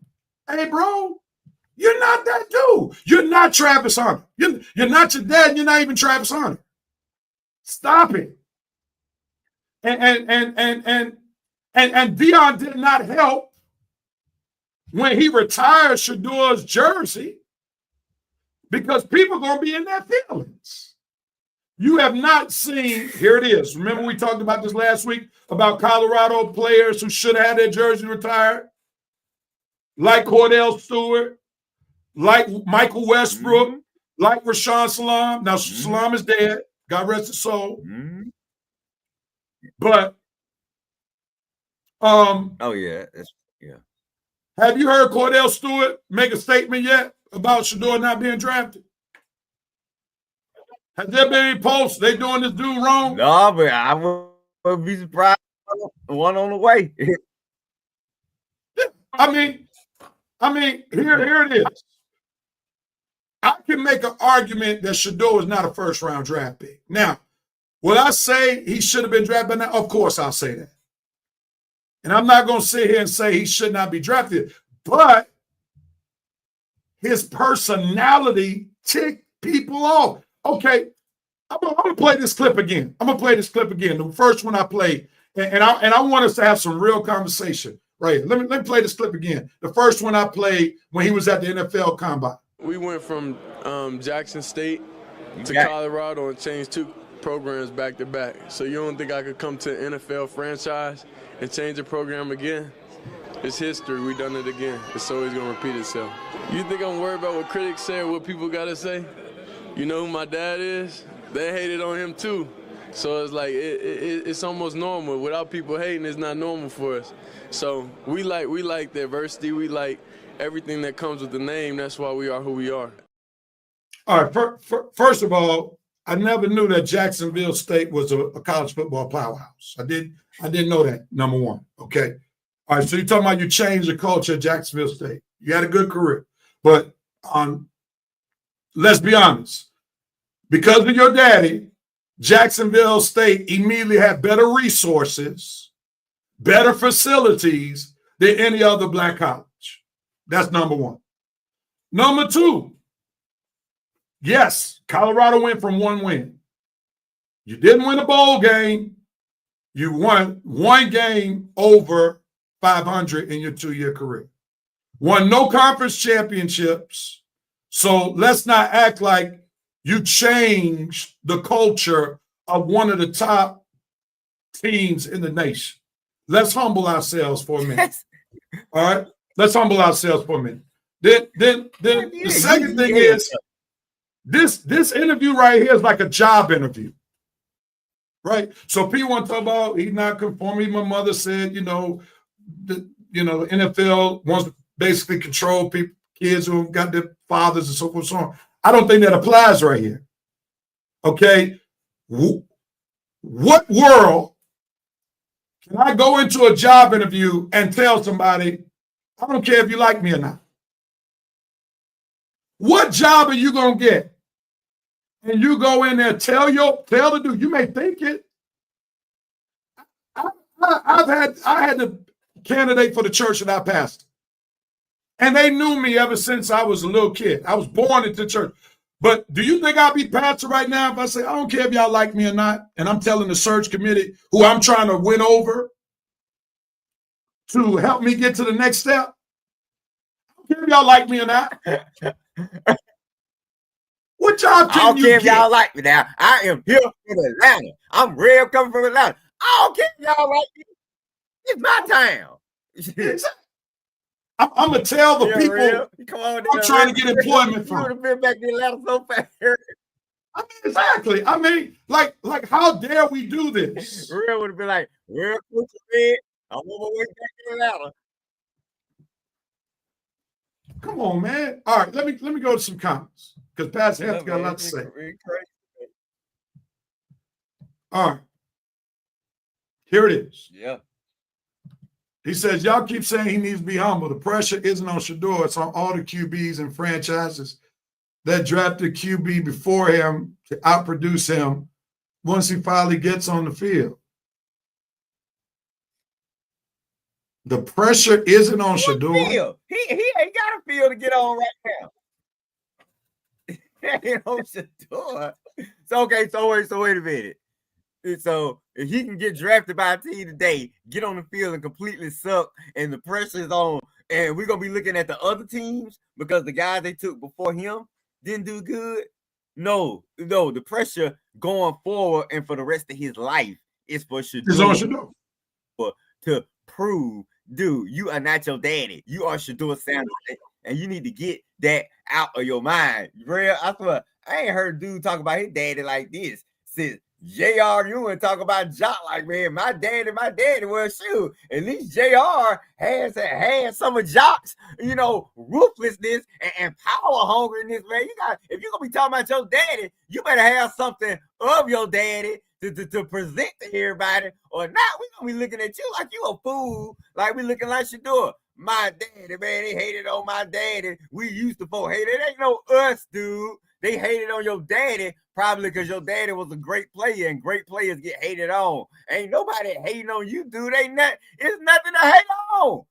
hey, bro, you're not that dude. You're not Travis Hunter. You're not your dad. You're not even Travis Hunter. Stop it. And Deion did not help when he retired Shadour's jersey because people are going to be in their feelings. You have not seen, here it is. Remember we talked about this last week about Colorado players who should have had their jersey retired? Like Cordell Stewart, like Michael Westbrook, like Rashawn Salam. Now, Salam is dead. God rest his soul. But, oh, yeah. Yeah. Have you heard Cordell Stewart make a statement yet about Shador not being drafted? Has there been any posts? They doing this dude wrong? No, but I would be surprised. One on the way. I mean, here it is. I can make an argument that Shador is not a first-round draft pick. Now, will I say he should have been drafted? Now, of course I'll say that. And I'm not going to sit here and say he should not be drafted. But his personality ticked people off. Okay, I'm going to play this clip again. The first one I played. And I want us to have some real conversation. Right. Let me play this clip again. The first one I played when he was at the NFL Combine. We went from Jackson State to Colorado and changed 2 programs back to back. So you don't think I could come to an NFL franchise and change the program again? It's history. We done it again. It's always going to repeat itself. You think I'm worried about what critics say or what people got to say? You know who my dad is? They hated on him too. So it's like it's almost normal. Without people hating, it's not normal for us. So we like diversity. We like everything that comes with the name. That's why we are who we are. All right. First of all, I never knew that Jacksonville State was a college football powerhouse. I didn't know that, number one. Okay. All right. So you're talking about you changed the culture at Jacksonville State. You had a good career. But let's be honest. Because of your daddy, Jacksonville State immediately had better resources, better facilities than any other black college. That's number one. Number two, yes, Colorado went from 1 win. You didn't win a bowl game. You won 1 game over 500 in your 2-year career. Won no conference championships. So let's not act like you changed the culture of one of the top teams in the nation. Let's humble ourselves for a minute. All right? Let's humble ourselves for a minute. Then the second thing is this interview right here is like a job interview. Right? So people want to talk about he's not conforming. My mother said, the NFL wants to basically control people, kids who got their fathers and so forth and so on. I don't think that applies right here. Okay? What world can I go into a job interview and tell somebody, I don't care if you like me or not? What job are you going to get? And you go in there, tell the dude, you may think it. I had the candidate for the church that I pastored. And they knew me ever since I was a little kid. I was born into church. But do you think I'll be pastor right now if I say, I don't care if y'all like me or not, and I'm telling the search committee who I'm trying to win over to help me get to the next step? I don't care if y'all like me or not. What job can you get? I don't care if y'all like me now. I am here from Atlanta. I'm real coming from Atlanta. I don't care if y'all like me. It's my town. I'm going to tell the people come on, I'm trying to get employment from. You would have been back in Atlanta so fast. Exactly. Like how dare we do this? Real would have been like, real Coach Red, I'm on my way back to Atlanta. Come on, man. All right, let me go to some comments because Pastor Hampton got a lot to say. All right. Here it is. Yeah. He says, y'all keep saying he needs to be humble. The pressure isn't on Shador. It's on all the QBs and franchises that drafted QB before him to outproduce him once he finally gets on the field. The pressure isn't on Shedeur. He ain't got a feel to get on right now. He ain't on Shedeur. So wait a minute. So if he can get drafted by a team today, get on the field and completely suck, and the pressure is on, and we're gonna be looking at the other teams because the guys they took before him didn't do good. No, the pressure going forward and for the rest of his life is for Shedeur to prove, dude, you are not your daddy. You are Shedeur Sanders, and you need to get that out of your mind. Real, I swear, I ain't heard dude talk about his daddy like this since JR. You want to talk about Jock like, man, my daddy was shoot. At least JR had some of Jock's, ruthlessness and power hungriness, man. If you're gonna be talking about your daddy, you better have something of your daddy to present to everybody, or not, we're gonna be looking at you like you a fool, like we looking like Shedeur. My daddy, man, they hated on my daddy. We used to folk hate it. Ain't no us, dude. They hated on your daddy probably because your daddy was a great player, and great players get hated on. Ain't nobody hating on you, dude. It's nothing to hate on.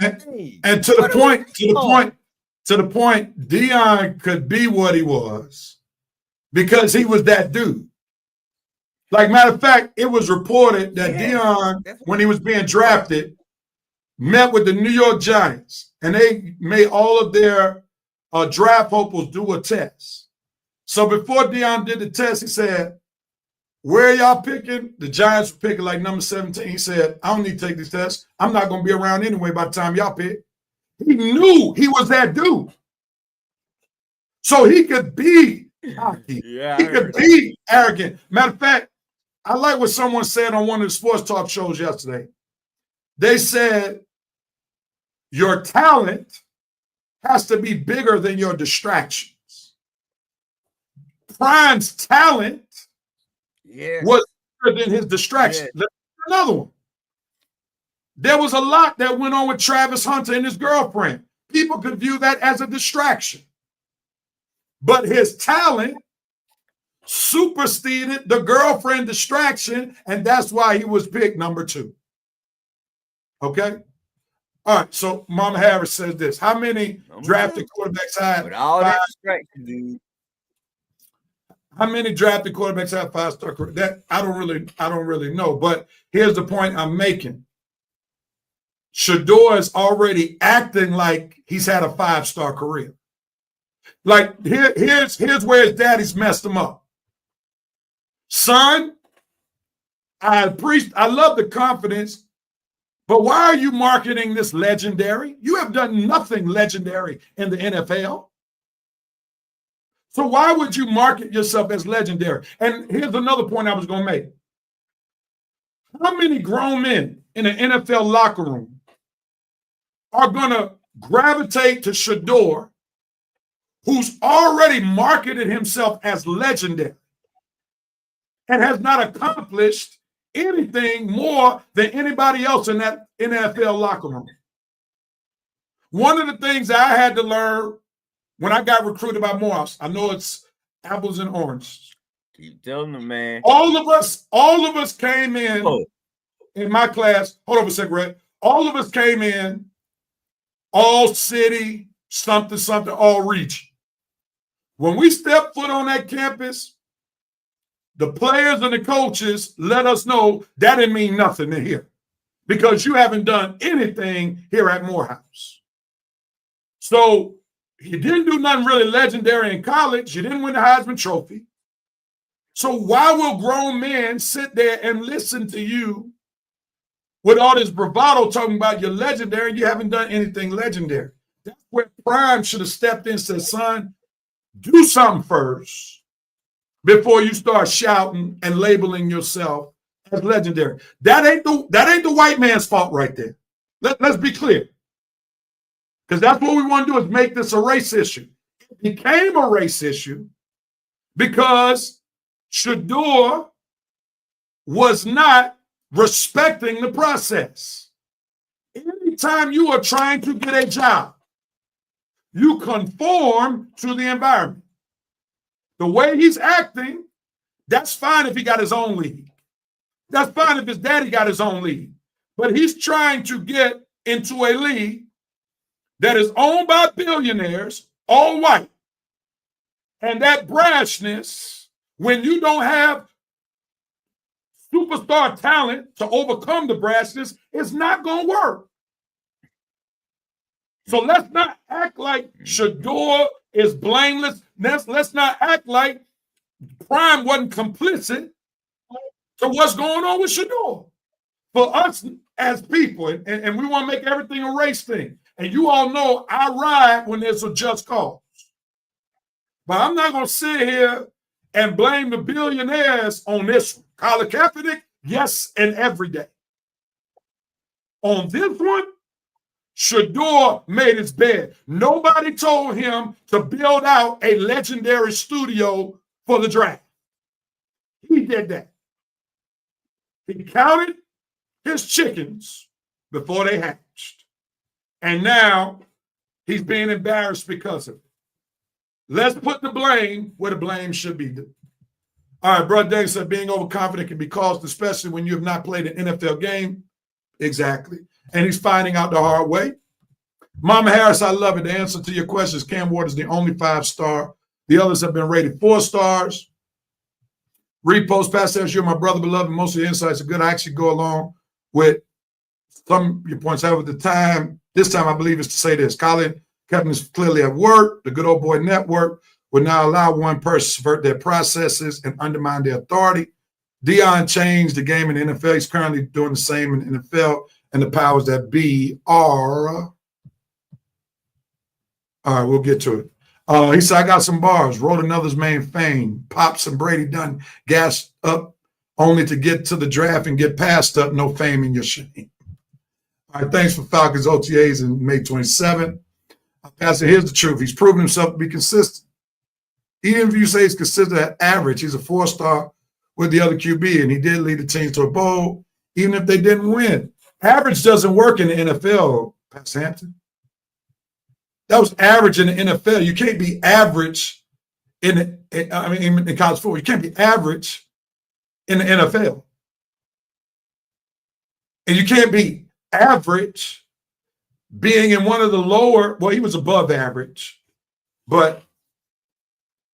And to the point, Deion could be what he was because he was that dude. Like, matter of fact, it was reported that Deion, when he was being drafted, met with the New York Giants, and they made all of their draft hopefuls do a test. So before Deion did the test, he said, where are y'all picking? The Giants were picking like number 17. He said, I don't need to take this test. I'm not going to be around anyway by the time y'all pick. He knew he was that dude. So he could be cocky. Yeah, he could be arrogant. Matter of fact, I like what someone said on one of the sports talk shows yesterday. They said, your talent has to be bigger than your distractions. Prime's talent was bigger than his distraction. Yeah. Another one. There was a lot that went on with Travis Hunter and his girlfriend. People could view that as a distraction. But his talent superseded the girlfriend distraction, and that's why he was picked number 2. Okay? All right, so Mama Harris says this. How many drafted quarterbacks have all that distraction, dude? How many drafted quarterbacks have 5-star career? That I don't really know. But here's the point I'm making. Shedeur is already acting like he's had a 5-star career. Like here's where his daddy's messed him up. Son, I love the confidence, but why are you marketing this legendary? You have done nothing legendary in the NFL. So why would you market yourself as legendary? And here's another point I was going to make. How many grown men in an NFL locker room are going to gravitate to Shedeur, who's already marketed himself as legendary and has not accomplished anything more than anybody else in that NFL locker room? One of the things I had to learn when I got recruited by Morehouse, I know it's apples and oranges. Keep telling them, man. All of us came in my class. Hold on a second, Red. All of us came in all city, something, all region. When we stepped foot on that campus, the players and the coaches let us know that didn't mean nothing to here because you haven't done anything here at Morehouse. So you didn't do nothing really legendary in college. You didn't win the Heisman Trophy. So why will grown men sit there and listen to you with all this bravado talking about you're legendary and you haven't done anything legendary? That's where Prime should have stepped in and said, son, do something first before you start shouting and labeling yourself as legendary. That ain't the white man's fault right there. Let's be clear. Because that's what we want to do is make this a race issue. It became a race issue because Shedeur was not respecting the process. Anytime you are trying to get a job, you conform to the environment. The way he's acting, that's fine if he got his own league. That's fine if his daddy got his own league. But he's trying to get into a league that is owned by billionaires, all white. And that brashness, when you don't have superstar talent to overcome the brashness, it's not going to work. So let's not act like Shedeur is blameless. Let's not act like Prime wasn't complicit to what's going on with Shedeur. For us as people, and we want to make everything a race thing. And you all know I ride when there's a just cause. But I'm not going to sit here and blame the billionaires on this one. Colin Kaepernick, yes, and every day. On this one, Shedeur made his bed. Nobody told him to build out a legendary studio for the draft. He did that. He counted his chickens before they hatched. And now he's being embarrassed because of it. Let's put the blame where the blame should be. All right, Brother Dave said being overconfident can be caused, especially when you have not played an NFL game. Exactly. And he's finding out the hard way. Mama Harris, I love it. The answer to your question is Cam Ward is the only 5-star. The others have been rated 4 stars. Repost, Pastor Harris, you're my brother, beloved. Most of the insights are good. I actually go along with some of your points. However, this time I believe is to say this. Colin Kaepernick is clearly at work. The Good Old Boy Network will now allow one person to subvert their processes and undermine their authority. Deion changed the game in the NFL. He's currently doing the same in the NFL, and the powers that be are. All right, we'll get to it. He said, I got some bars. Wrote another's main fame. Pops and Brady done gassed up only to get to the draft and get passed up. No fame in your shame. All right, thanks for Falcons OTAs in May 27th. Pastor, here's the truth. He's proven himself to be consistent. Even if you say he's consistent at average, he's a 4-star with the other QB, and he did lead the team to a bowl, even if they didn't win. Average doesn't work in the NFL, Pastor Hampton. That was average in the NFL. You can't be average in college football. You can't be average in the NFL. And you can't be average being in one of the lower, well, he was above average, but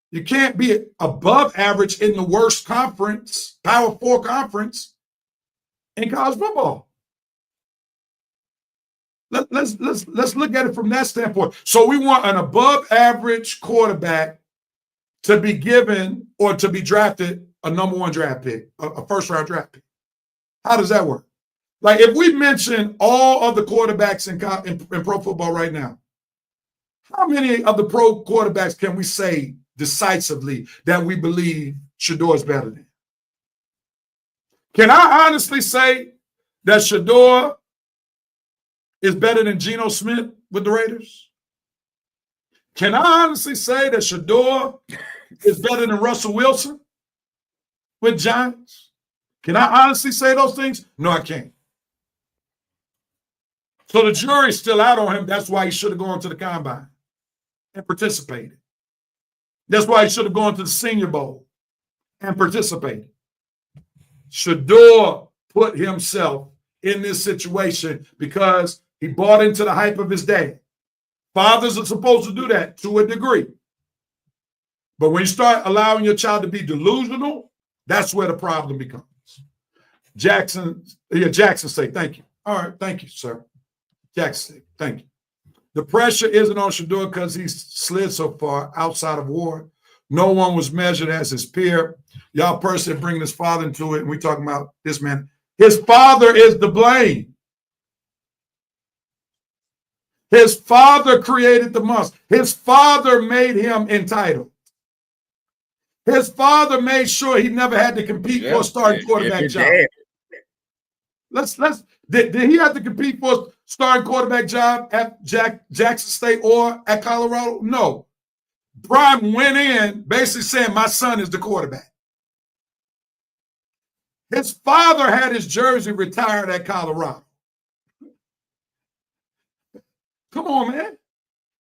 you can't be above average in the worst conference, Power 4 conference in college football. Let's look at it from that standpoint. So we want an above average quarterback to be given or to be drafted a number 1 draft pick, a first-round draft pick. How does that work? Like if we mention all of the quarterbacks in pro football right now, how many of the pro quarterbacks can we say decisively that we believe Shedeur is better than? Can I honestly say that Shedeur is better than Geno Smith with the Raiders? Can I honestly say that Shedeur is better than Russell Wilson with Giants? Can I honestly say those things? No, I can't. So the jury's still out on him. That's why he should have gone to the combine and participated. That's why he should have gone to the Senior Bowl and participated. Shedeur put himself in this situation because he bought into the hype of his dad. Fathers are supposed to do that to a degree. But when you start allowing your child to be delusional, that's where the problem becomes. Jackson say, thank you. All right, thank you, sir. Jackson, thank you. The pressure isn't on Shedeur because he's slid so far outside of Ward. No one was measured as his peer. Y'all personally bringing his father into it, and we talking about this man. His father is to blame. His father created the monster. His father made him entitled. His father made sure he never had to compete for a starting quarterback job. Did he have to compete for a starting quarterback job at Jackson State or at Colorado? No. Prime went in basically saying, my son is the quarterback. His father had his jersey retired at Colorado. Come on, man.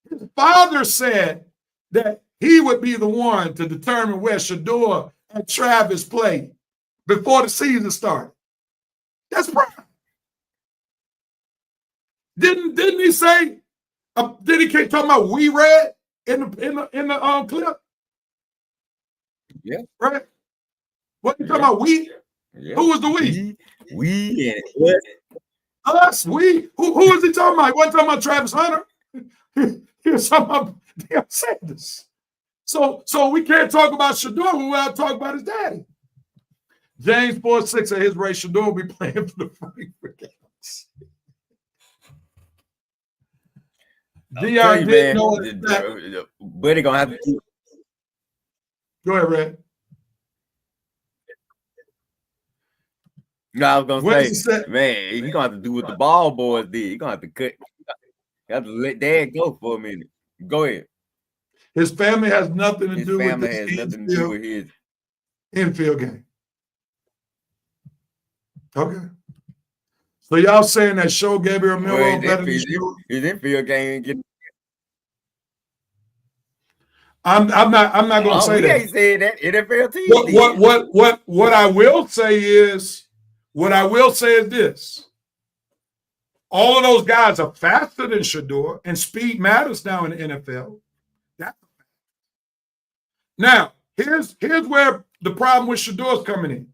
His father said that he would be the one to determine where Shedeur and Travis played before the season started. That's Prime. Didn't he say? Did he keep talking about we Red in the clip? Yeah. Right. What you talking about? We? Yeah. Who was the we? We and us. We. Who was he talking about? He wasn't talking about Travis Hunter. He was talking about Deion Sanders. So we can't talk about Shedeur without talking about his daddy. James 4-6 at his race, Shedeur will be playing for the Frankfurt Galaxy. Deion didn't know it. Buddy gonna have to. Go ahead, Red. No, I was gonna say, man, you gonna have to do what the ball boys did. You gonna have to cut. You have to let Dad go for a minute. Go ahead. His family has nothing to do with this. His family has nothing to do with his infield game. Okay. So y'all saying that show Gabriel Milroe better than his infield game? I'm not gonna say that. Ain't saying that. NFL team. What I will say is this. All of those guys are faster than Shedeur, and speed matters now in the NFL. Now, here's where the problem with Shedeur is coming in.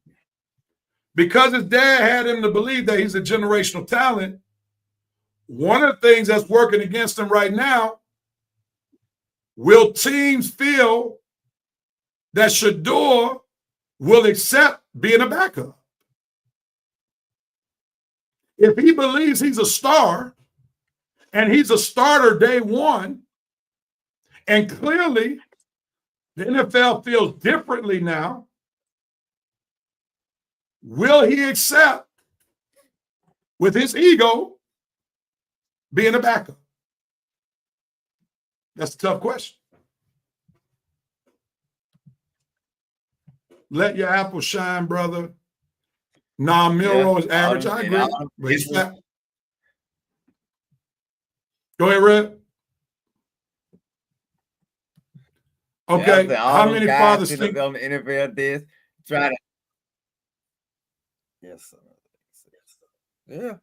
Because his dad had him to believe that he's a generational talent, one of the things that's working against him right now, will teams feel that Shedeur will accept being a backup? If he believes he's a star and he's a starter day one, and clearly the NFL feels differently now, will he accept, with his ego, being a backup? That's a tough question. Let your apple shine, brother. Nah, Milroe is average. I agree. But he's flat. Go ahead, Red. Okay. How many fathers think on the NFL desk try to? Yes, sir. Yeah,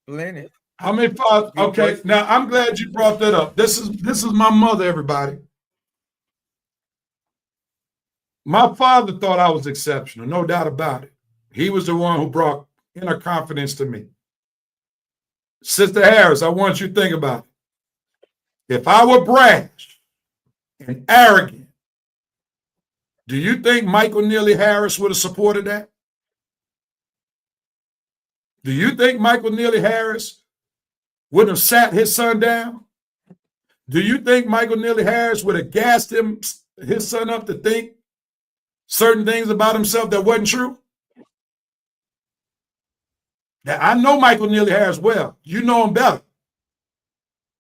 plenty. How many fathers? Okay. Now I'm glad you brought that up. This is my mother, everybody. My father thought I was exceptional, no doubt about it. He was the one who brought inner confidence to me. Sister Harris, I want you to think about it. If I were brash and arrogant, do you think Michael Neely Harris would have supported that? Do you think Michael Neely Harris would have sat his son down? Do you think Michael Neely Harris would have gassed his son up to think certain things about himself that wasn't true? Now, I know Michael Neely Harris well. You know him better.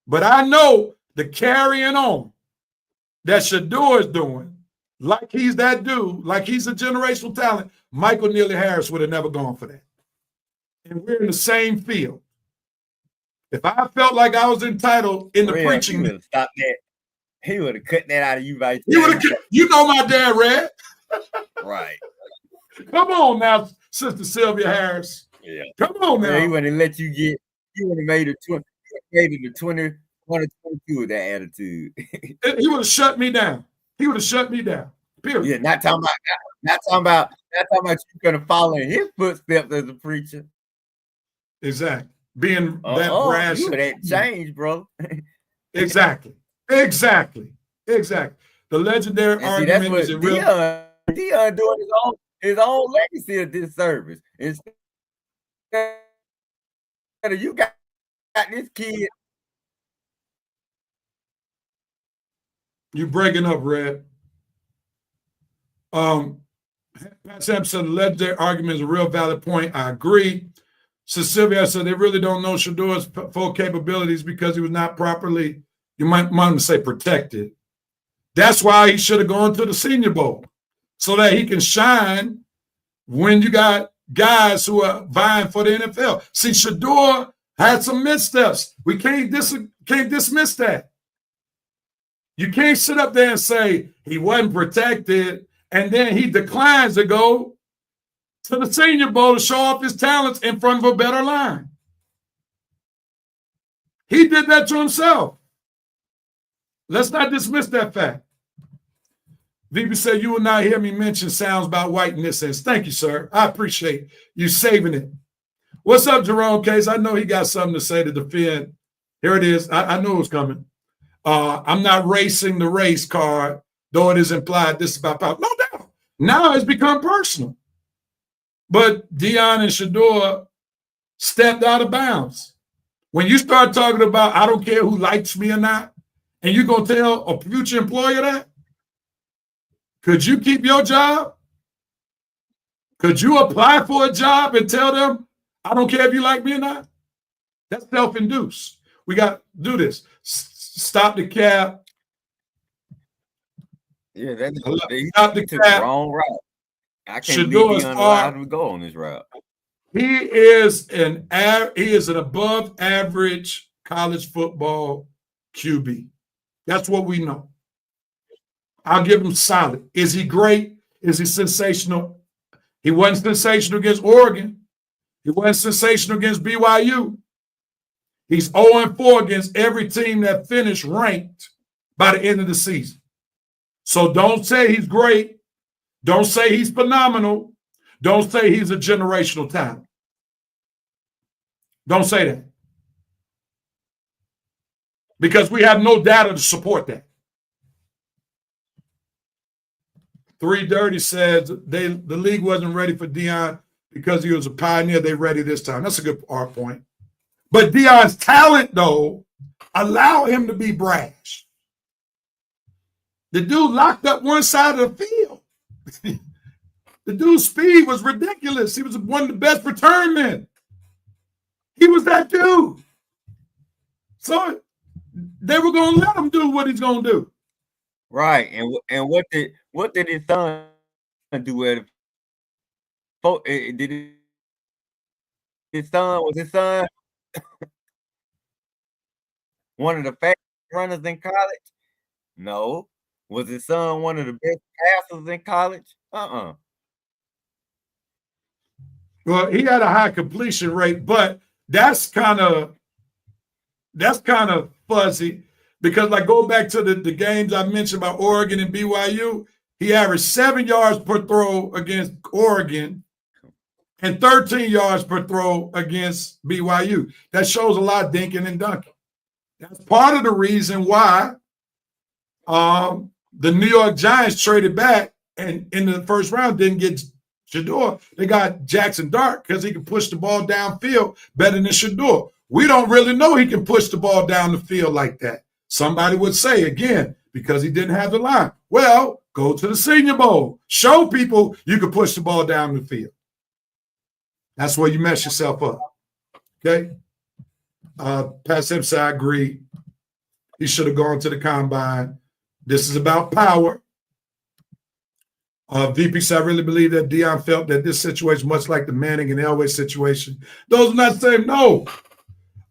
But I know the carrying on that Shedeur is doing, like he's that dude, like he's a generational talent, Michael Neely Harris would have never gone for that. And we're in the same field. If I felt like I was entitled in the preaching, he would have stopped that. He would have cut that out of you right there. He would have. You know my dad, Red. Right. Come on now, Sister Sylvia Harris. Yeah. Come on now. He wouldn't let you get. He would have made it 21 or 22 with that attitude. He would have shut me down. He would have shut me down. Period. Yeah, not talking about you gonna follow in his footsteps as a preacher. Exactly. Being that brash. You would have changed, bro. Exactly. The legendary argument is a real. Deion doing his own legacy of disservice. Instead of you got this kid. You breaking up, Red. Pat Sampson, the legendary argument is a real valid point. I agree. Sylvia said they really don't know Shedeur's full capabilities because he was not properly, you might want to say, protected. That's why he should have gone to the Senior Bowl so that he can shine when you got guys who are vying for the NFL. See, Shedeur had some missteps. We can't dismiss that. You can't sit up there and say he wasn't protected and then he declines to go to the Senior Bowl to show off his talents in front of a better line. He did that to himself. Let's not dismiss that fact. VP said, you will not hear me mention sounds about white in this sense. Thank you, sir. I appreciate you saving it. What's up, Jerome Case? I know he got something to say to defend. Here it is. I knew it was coming. I'm not racing the race card, though it is implied this is about power. No doubt. Now it's become personal. But Deion and Shedeur stepped out of bounds. When you start talking about, I don't care who likes me or not, and you're going to tell a future employer that, could you keep your job? Could you apply for a job and tell them, I don't care if you like me or not? That's self-induced. We got to do this. Stop the cap. Yeah, that's stop the cap. Wrong route. I can't believe Deion allowed him to go on this route. He is an above average college football QB. That's what we know. I'll give him solid. Is he great? Is he sensational? He wasn't sensational against Oregon. He wasn't sensational against BYU. He's 0-4 against every team that finished ranked by the end of the season. So don't say he's great. Don't say he's phenomenal. Don't say he's a generational talent. Don't say that. Because we have no data to support that. 3 Dirty says the league wasn't ready for Deion because he was a pioneer. They ready this time. That's a good point. But Deion's talent, though, allowed him to be brash. The dude locked up one side of the field. The dude's speed was ridiculous. He was one of the best return men. He was that dude. So they were going to let him do what he's going to do. Right. And what did his son do at did his son one of the fastest runners in college? No. Was his son one of the best passers in college? Well, he had a high completion rate, but that's kind of fuzzy because, like, go back to the games I mentioned about Oregon and BYU. He averaged 7 yards per throw against Oregon and 13 yards per throw against BYU. That shows a lot of dinking and dunking. That's part of the reason why the New York Giants traded back and in the first round didn't get Shedeur. They got Jackson Dart because he can push the ball downfield better than Shedeur. We don't really know he can push the ball down the field like that. Somebody would say, again, because he didn't have the line. Well, go to the Senior Bowl. Show people you can push the ball down the field. That's where you mess yourself up. Okay? Pat Simpson, I agree. He should have gone to the combine. This is about power. VP said, I really believe that Deion felt that this situation, much like the Manning and Elway situation, those are not the same. No.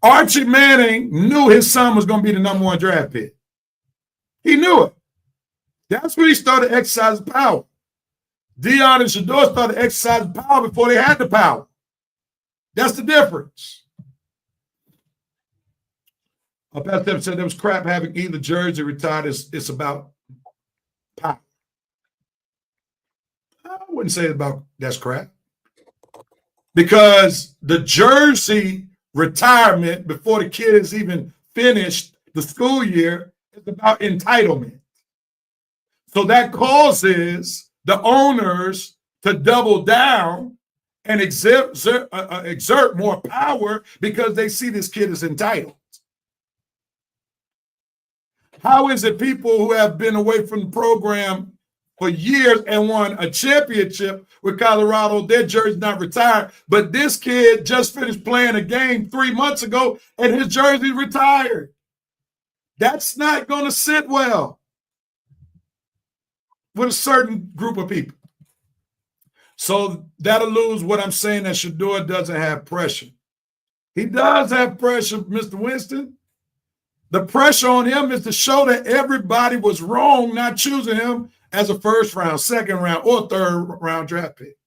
Archie Manning knew his son was going to be the number 1 draft pick. He knew it. That's when he started exercising power. Deion and Shedeur started exercising power before they had the power. That's the difference. Pat said there was crap having either jersey retired. It's about power. I wouldn't say that's crap. Because the jersey retirement before the kid has even finished the school year is about entitlement. So that causes the owners to double down and exert more power because they see this kid as entitled. How is it people who have been away from the program for years and won a championship with Colorado, their jersey's not retired, but this kid just finished playing a game 3 months ago and his jersey retired? That's not going to sit well with a certain group of people. So that alludes what I'm saying, that Shedeur doesn't have pressure. He does have pressure, Mr. Winston. The pressure on him is to show that everybody was wrong not choosing him as a first round, second round, or third round draft pick.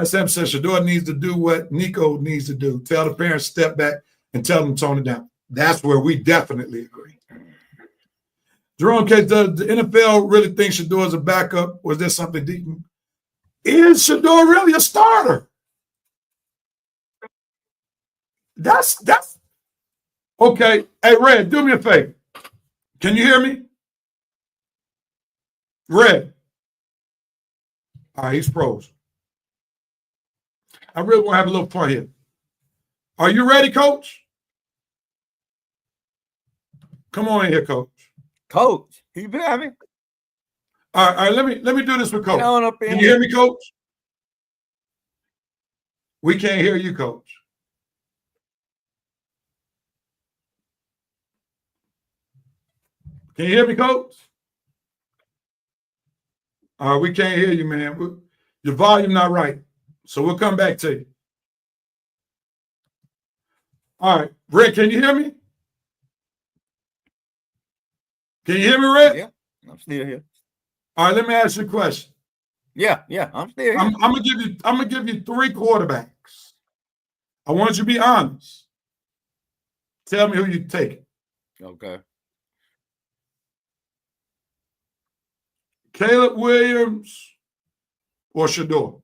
Sam says Shedeur needs to do what Nico needs to do. Tell the parents step back. and tell them to tone it down. That's where we definitely agree. Jerome K, does the NFL really think Shedeur is a backup, or is there something deep? Is Shedeur really a starter? That's okay. Hey, Red, do me a favor. Can you hear me? Red. All right, he's frozen. I really want to have a little fun here. Are you ready, Coach? Come on in here, Coach. Coach, you been having? All right. Let me do this with Coach. Can you hear me, Coach? We can't hear you, Coach. Can you hear me, Coach? We can't hear you, man. Your volume not right. So we'll come back to you. All right. Rick, can you hear me? Can you hear me, Rick? Yeah, I'm still here. All right, let me ask you a question. Yeah, I'm still here. I'm gonna give you 3 quarterbacks. I want you to be honest. Tell me who you take. Okay. Caleb Williams or Shedeur?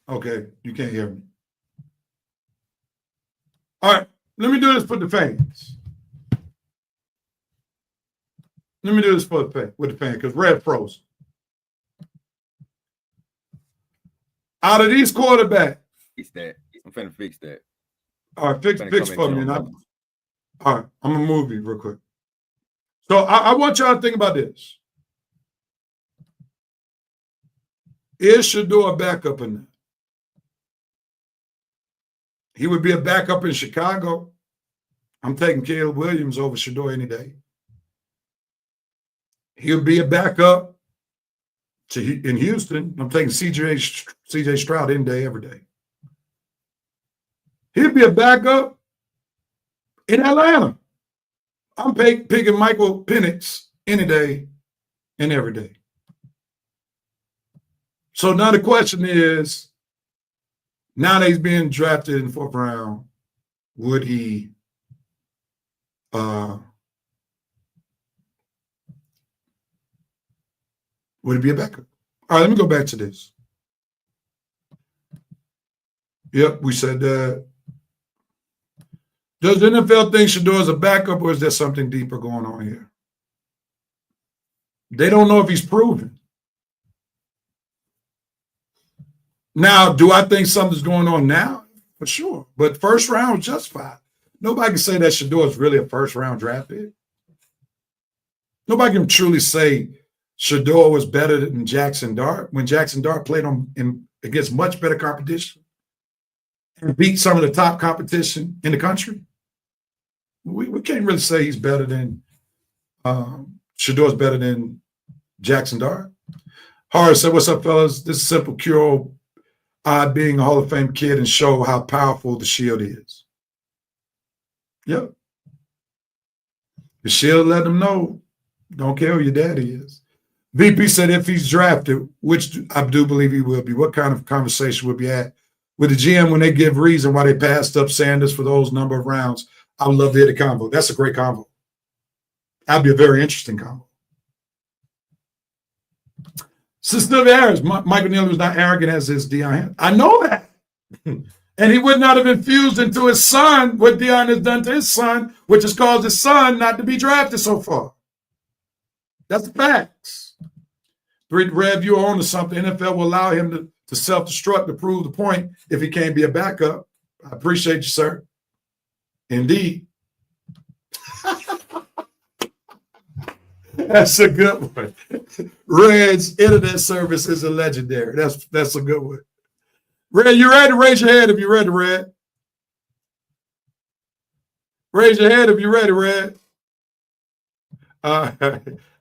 Okay, you can't hear me. All right, let me do this for the fans. Let me do this for with the fans, because Red froze. Out of these quarterbacks. Fix that. I'm finna fix that. All right, fix for me. All right, I'm going to move you real quick. So I want y'all to think about this. Is Shedeur a backup in that? He would be a backup in Chicago. I'm taking Caleb Williams over Shedeur any day. He'll be a backup in Houston. I'm taking CJ Stroud any day, every day. He'll be a backup in Atlanta. I'm picking Michael Penix any day and every day. So now the question is, now that he's being drafted in the 4th round, would he be a backup? All right, let me go back to this. Yep, we said that. Does the NFL think Shedeur is a backup, or is there something deeper going on here? They don't know if he's proven. Now, do I think something's going on now? For sure. But first round was justified. Nobody can say that Shedeur is really a first-round draft pick. Nobody can truly say Shedeur was better than Jackson Dart when Jackson Dart played against much better competition and beat some of the top competition in the country. We can't really say he's better than Shedeur's better than Jackson Dart. Horace said, "What's up, fellas? This is Simple Cure. Being a Hall of Fame kid and show how powerful the Shield is." Yep. The Shield let them know, don't care who your daddy is. VP said if he's drafted, which I do believe he will be, what kind of conversation would be had with the GM when they give reason why they passed up Sanders for those number of rounds? I would love to hear the convo. That's a great convo. That'd be a very interesting convo. Sister Harris, Michael Neal was not arrogant as his Deion. I know that. And he would not have infused into his son what Deion has done to his son, which has caused his son not to be drafted so far. That's the facts. Rev, you're on to something. NFL will allow him to self-destruct to prove the point if he can't be a backup. I appreciate you, sir. Indeed. That's a good one. Red's internet service is a legendary. That's a good one. Red, you ready? Raise your hand if you're ready, Red. Raise your hand if you're ready, Red. I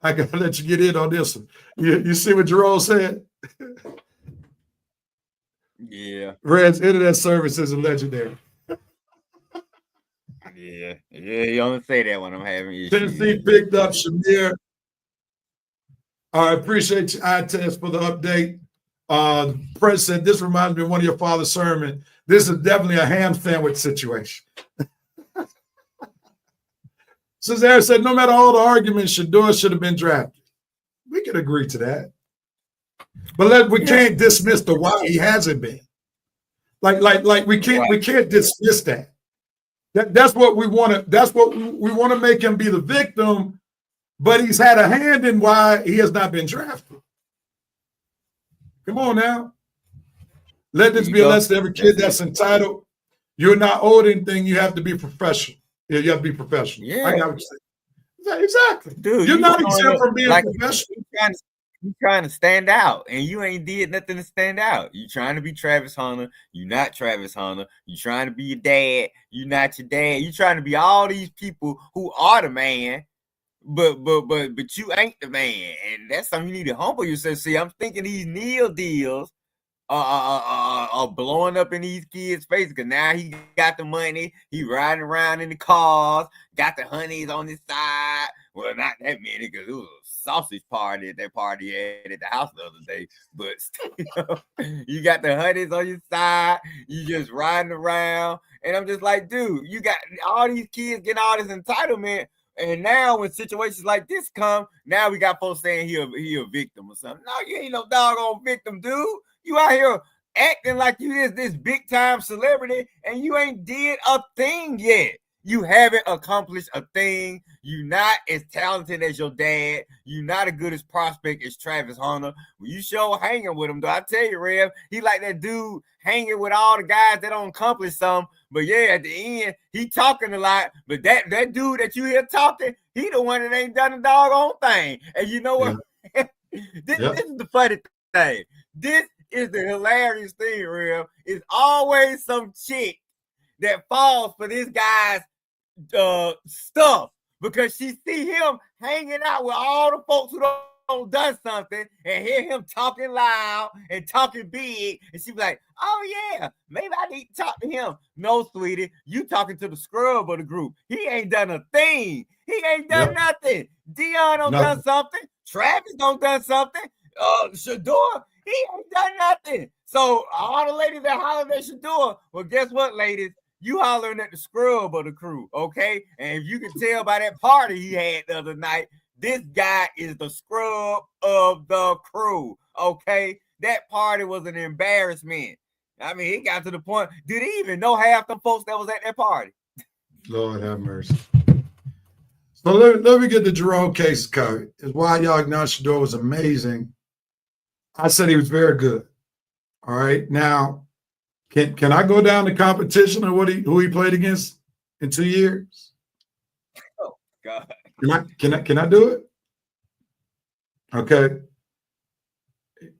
gotta let you get in on this one. You see what Jerome said? Yeah. Red's internet service is a legendary. Yeah, you don't say that when I'm having issues. Tennessee picked up Shamir. I appreciate you, iTest, for the update. Prince said, this reminds me of one of your father's sermons. This is definitely a ham sandwich situation. Cesare said, no matter all the arguments, Shedeur should have been drafted. We could agree to that. But we can't dismiss the why he hasn't been. Like we can't dismiss that. That's what we want to. That's what we want to make him be the victim, but he's had a hand in why he has not been drafted. Come on now. Let this be a lesson to every kid that's entitled. You're not owed anything. You have to be professional. Yeah, you have to be professional. Yeah, I got what you're saying. Exactly. Dude, you're not exempt from being professional. You trying to stand out, and you ain't did nothing to stand out. You trying to be Travis Hunter. You not Travis Hunter. You trying to be your dad. You not your dad. You trying to be all these people who are the man, but you ain't the man, and that's something you need to humble yourself. See, I'm thinking these Neil deals are blowing up in these kids' faces because now he got the money. He riding around in the cars, got the honeys on his side. Well, not that many because it was a sausage party at that party at the house the other day. But still, you got the honeys on your side. You just riding around. And I'm just like, dude, you got all these kids getting all this entitlement. And now when situations like this come, now we got folks saying he a victim or something. No, you ain't no doggone victim, dude. You out here acting like you is this big time celebrity and you ain't did a thing yet. You haven't accomplished a thing. You not as talented as your dad. You not as good as prospect as Travis Hunter. When you show hanging with him, though, I tell you, Rev, he like that dude hanging with all the guys that don't accomplish something. But yeah, at the end, he talking a lot. But that dude that you hear talking, he the one that ain't done a doggone thing. And you know what? Yeah. This is the funny thing. This is the hilarious thing, Rev. It's always some chick that falls for this guy's stuff because she see him hanging out with all the folks who don't done something and hear him talking loud and talking big, and she be like, oh yeah, maybe I need to talk to him. No, sweetie, you talking to the scrub of the group. He ain't done a thing. He ain't done nothing. Dion don't done something. Travis don't done something. Shedeur, he ain't done nothing. So all the ladies that holler at Shedeur, well, guess what, ladies? You hollering at the scrub of the crew, okay? And if you can tell by that party he had the other night, this guy is the scrub of the crew, okay? That party was an embarrassment. I mean, it got to the point, did he even know half the folks that was at that party? Lord have mercy. So let me get the Jerome case covered. It's why y'all acknowledge Shedeur was amazing. I said he was very good. All right. Now, can I go down the competition of who he played against in 2 years? Oh God. Can I do it? Okay.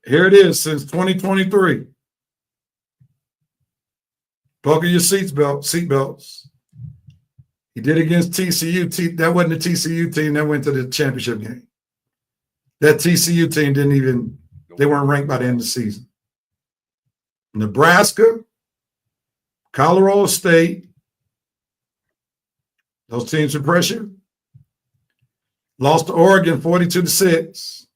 Here it is since 2023. Buckle your seatbelts. He did against TCU. That wasn't the TCU team that went to the championship game. That TCU team they weren't ranked by the end of the season. Nebraska, Colorado State, those teams impress you. Lost to Oregon 42-6.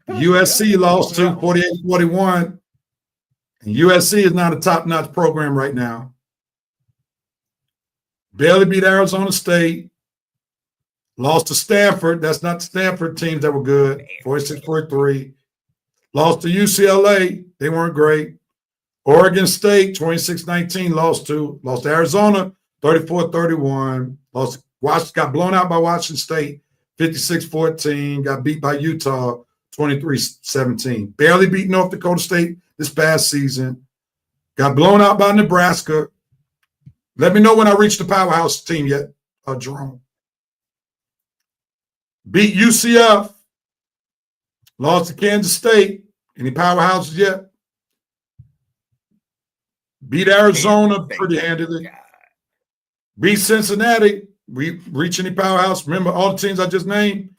USC lost to 48-41. And USC is not a top-notch program right now. Barely beat Arizona State. Lost to Stanford. That's not the Stanford teams that were good. 46-43. Lost to UCLA. They weren't great. Oregon State, 26-19, lost to Arizona, 34-31. Got blown out by Washington State, 56-14. Got beat by Utah, 23-17. Barely beat North Dakota State this past season. Got blown out by Nebraska. Let me know when I reach the powerhouse team yet, Jerome. Beat UCF. Lost to Kansas State. Any powerhouses yet? Beat Arizona pretty handily. Beat Cincinnati. We reach any powerhouse. Remember all the teams I just named?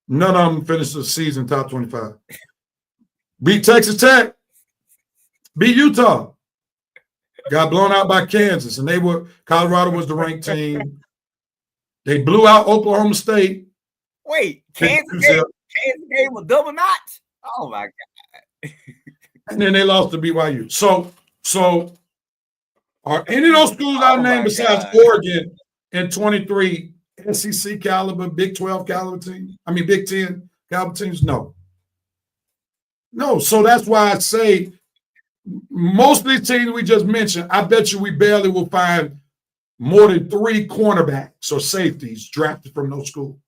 None of them finished the season top 25. Beat Texas Tech. Beat Utah. Got blown out by Kansas, and Colorado was the ranked team. They blew out Oklahoma State. Wait, Kansas gave a double notch? Oh my God. And then they lost to BYU. So are any of those schools I named besides Oregon in 23 SEC caliber, Big 12 caliber team? I mean, Big 10 caliber teams? No. No. So that's why I say most of these teams we just mentioned, I bet you we barely will find more than 3 cornerbacks or safeties drafted from those schools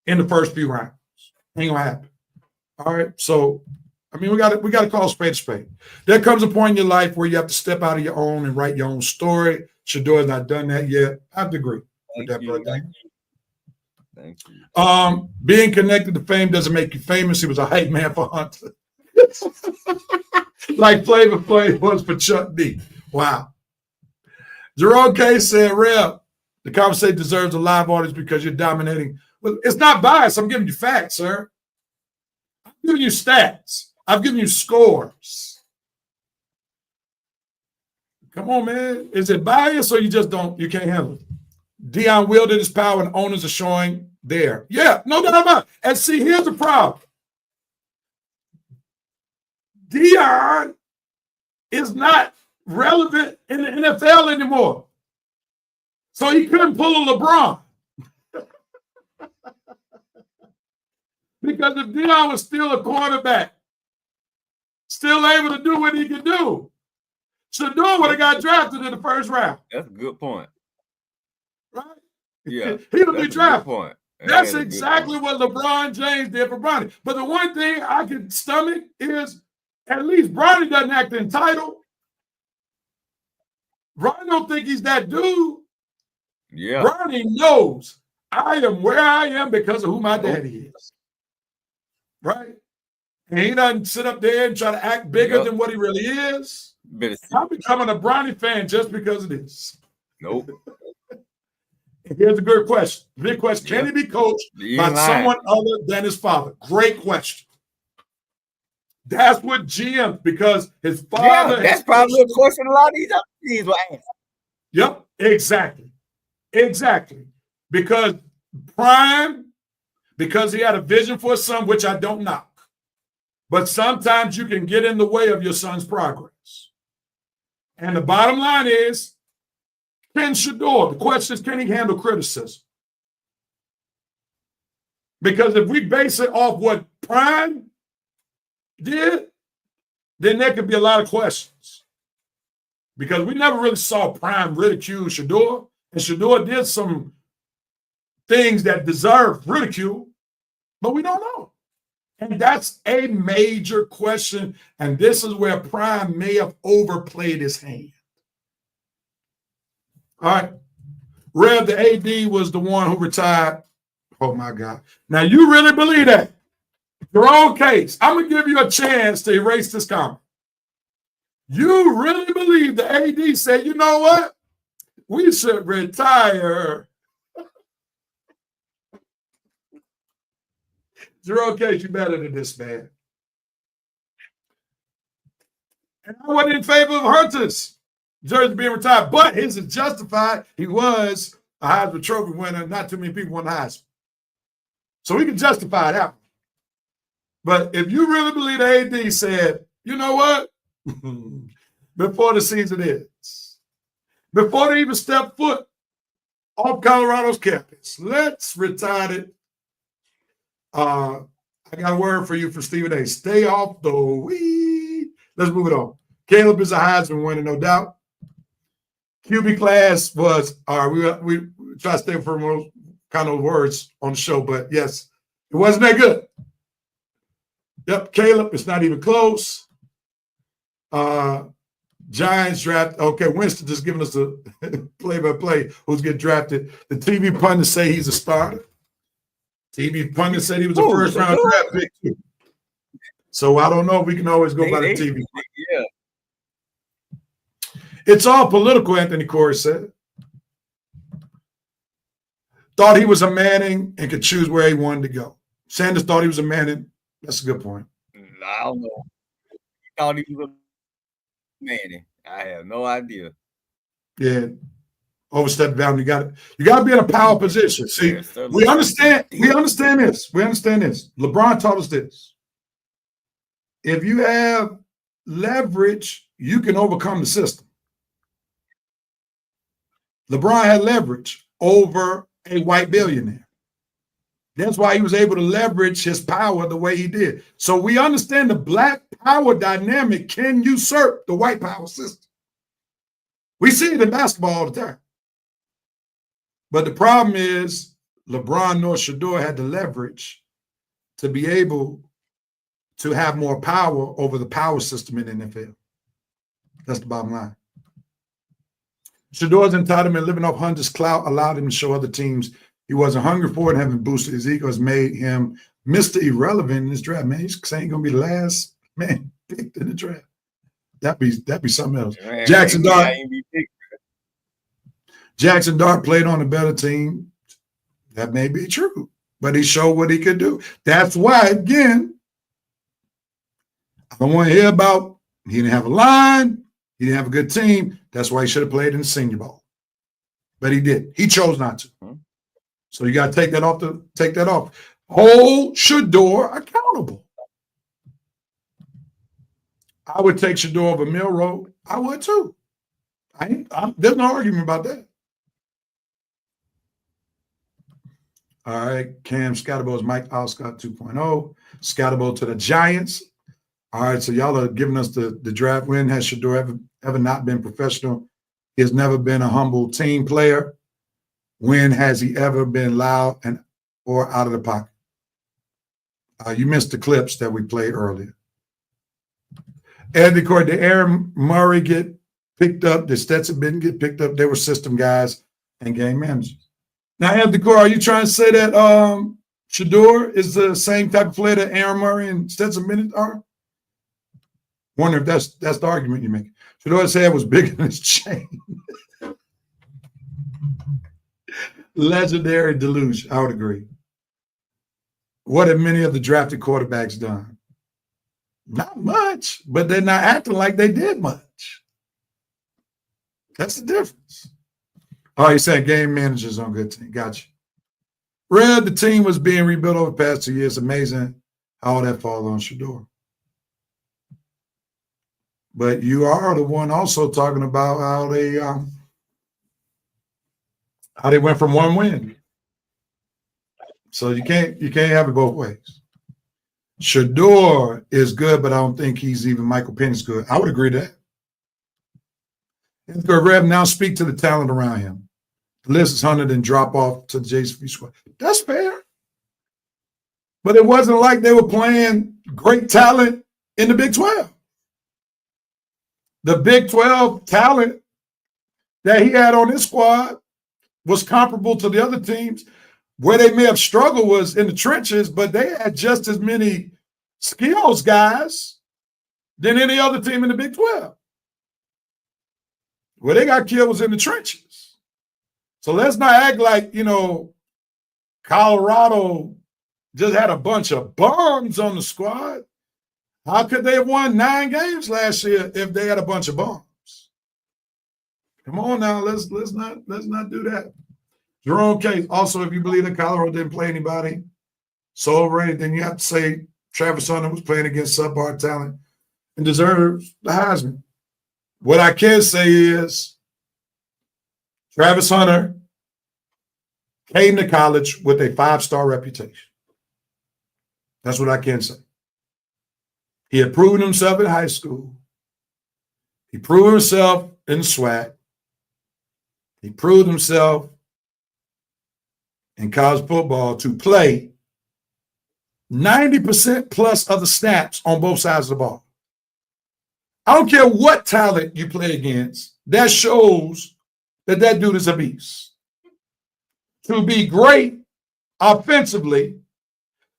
in the first few rounds. Ain't gonna happen. All right. So I mean, we got to call spade a spade. There comes a point in your life where you have to step out of your own and write your own story. Shedeur has not done that yet. I agree with that, brother. Thank you. Being connected to fame doesn't make you famous. He was a hype man for Hunter. Like Flavor Flav was for Chuck D. Wow. Jerome K said, Rev, the conversation deserves a live audience because you're dominating. Well, it's not biased. I'm giving you facts, sir. I'm giving you stats. I've given you scores. Come on, man. Is it bias or you can't handle it? Deion wielded his power and owners are showing there. Yeah, no doubt about it. And see, here's the problem. Deion is not relevant in the NFL anymore. So he couldn't pull a LeBron. Because if Deion was still a quarterback, still able to do what he could do, Shedeur would have got drafted in the first round. That's a good point. Right? Yeah. He would be drafted. Point. That's exactly what LeBron James did for Bronny. But the one thing I can stomach is at least Bronny doesn't act entitled. Bronny don't think he's that dude. Yeah. Bronny knows I am where I am because of who my daddy is. Right? And he doesn't sit up there and try to act bigger than what he really is. I'm becoming a Bronny fan just because of this. Nope. Here's a good question. Big question. Can he be coached by someone other than his father? Great question. That's what GM, because his father. Yeah, that's probably a question a lot of these other teams will ask. Yep, exactly. Exactly. Because Prime, because he had a vision for his son, which I don't knock. But sometimes you can get in the way of your son's progress. And the bottom line is, can Shedeur, the question is, can he handle criticism? Because if we base it off what Prime did, then there could be a lot of questions. Because we never really saw Prime ridicule Shedeur, and Shedeur did some things that deserve ridicule, but we don't know. And that's a major question, and this is where Prime may have overplayed his hand. All right. Rev, the AD was the one who retired. Oh, my God. Now, you really believe that? Your own case. I'm going to give you a chance to erase this comment. You really believe the AD said, you know what? We should retire. Jerome Case, you better than this, man. And I wasn't in favor of Hunter's jersey being retired, but his is justified. He was a Heisman Trophy winner. Not too many people won the Heisman. So we can justify that. But if you really believe the AD said, you know what? Before the season ends, before they even step foot off Colorado's campus, let's retire it. I got a word for you from Stephen A. Stay off the weed. Let's move it on. Caleb is a Heisman winner, no doubt. QB class was, all right, we try to stay for most kind of words on the show, but yes, it wasn't that good. Yep, Caleb, it's not even close. Giants draft. Okay, Winston just giving us a play-by-play who's getting drafted. The TV pundits say he's a starter. TV pundits said he was a first-round draft pick too. So I don't know if we can always go by the TV. Yeah. It's all political, Anthony Corey said. Thought he was a Manning and could choose where he wanted to go. Sanders thought he was a Manning. That's a good point. I don't know. He thought he was a Manning. I have no idea. Yeah. Overstep boundary. You got to be in a power position. See, we understand this. We understand this. LeBron taught us this. if you have leverage, you can overcome the system. LeBron had leverage over a white billionaire. That's why he was able to leverage his power the way he did. So we understand the black power dynamic can usurp the white power system. We see it in basketball all the time. But the problem is LeBron nor Shedeur had the leverage to be able to have more power over the power system in the NFL. That's the bottom line. Shedeur's entitlement, living off Hunter's clout, allowed him to show other teams he wasn't hungry for it, and having boosted his ego has made him Mr. Irrelevant in this draft. Man, he's saying gonna be the last man picked in the draft. That'd be something else. Man, Jackson Dart played on a better team. That may be true, but he showed what he could do. That's why, again, I don't want to hear about he didn't have a line, he didn't have a good team. That's why he should have played in the Senior Bowl. But he didn't. He chose not to. So you got to take that off. Hold Shedeur accountable. I would take Shedeur over Milroe. I would too. There's no argument about that. All right, Cam Scotabo is Mike Alstott 2.0. Scotabo to the Giants. All right, so y'all are giving us the draft win. Has Shedeur ever not been professional? He has never been a humble team player. When has he ever been loud or out of the pocket? You missed the clips that we played earlier. Andy Court, did Aaron Murray get picked up? Did Stetson Bennett get picked up? They were system guys and game managers. Now, Andy Court, are you trying to say that Shedeur is the same type of player that Aaron Murray and Stetson Bennett are? Wonder if that's the argument you make. Shedeur's head was bigger than his chain. Legendary delusion. I would agree. What have many of the drafted quarterbacks done? Not much, but they're not acting like they did much. That's the difference. Oh, you said game managers on good team. Gotcha. Red, the team was being rebuilt over the past 2 years. Amazing how all that falls on Shedeur. But you are the one also talking about how they went from one win. So you can't have it both ways. Shedeur is good, but I don't think he's even Michael Penix good. I would agree to that. And Rev now speak to the talent around him. The list is 100 and drop off to the JV squad. That's fair. But it wasn't like they were playing great talent in the Big 12. The Big 12 talent that he had on his squad was comparable to the other teams. Where they may have struggled was in the trenches, but they had just as many skills guys than any other team in the Big 12. Where they got killed was in the trenches. So let's not act like, Colorado just had a bunch of bums on the squad. How could they have won 9 games last year if they had a bunch of bums? Come on now, let's not do that. Jerome Case, also, if you believe that Colorado didn't play anybody so overrated, then you have to say Travis Hunter was playing against subpar talent and deserves the Heisman. What I can say is Travis Hunter came to college with a 5-star reputation. That's what I can say. He had proven himself in high school. He proved himself in SWAC. He proved himself in college football to play 90% plus of the snaps on both sides of the ball. I don't care what talent you play against. That shows that dude is a beast. To be great offensively,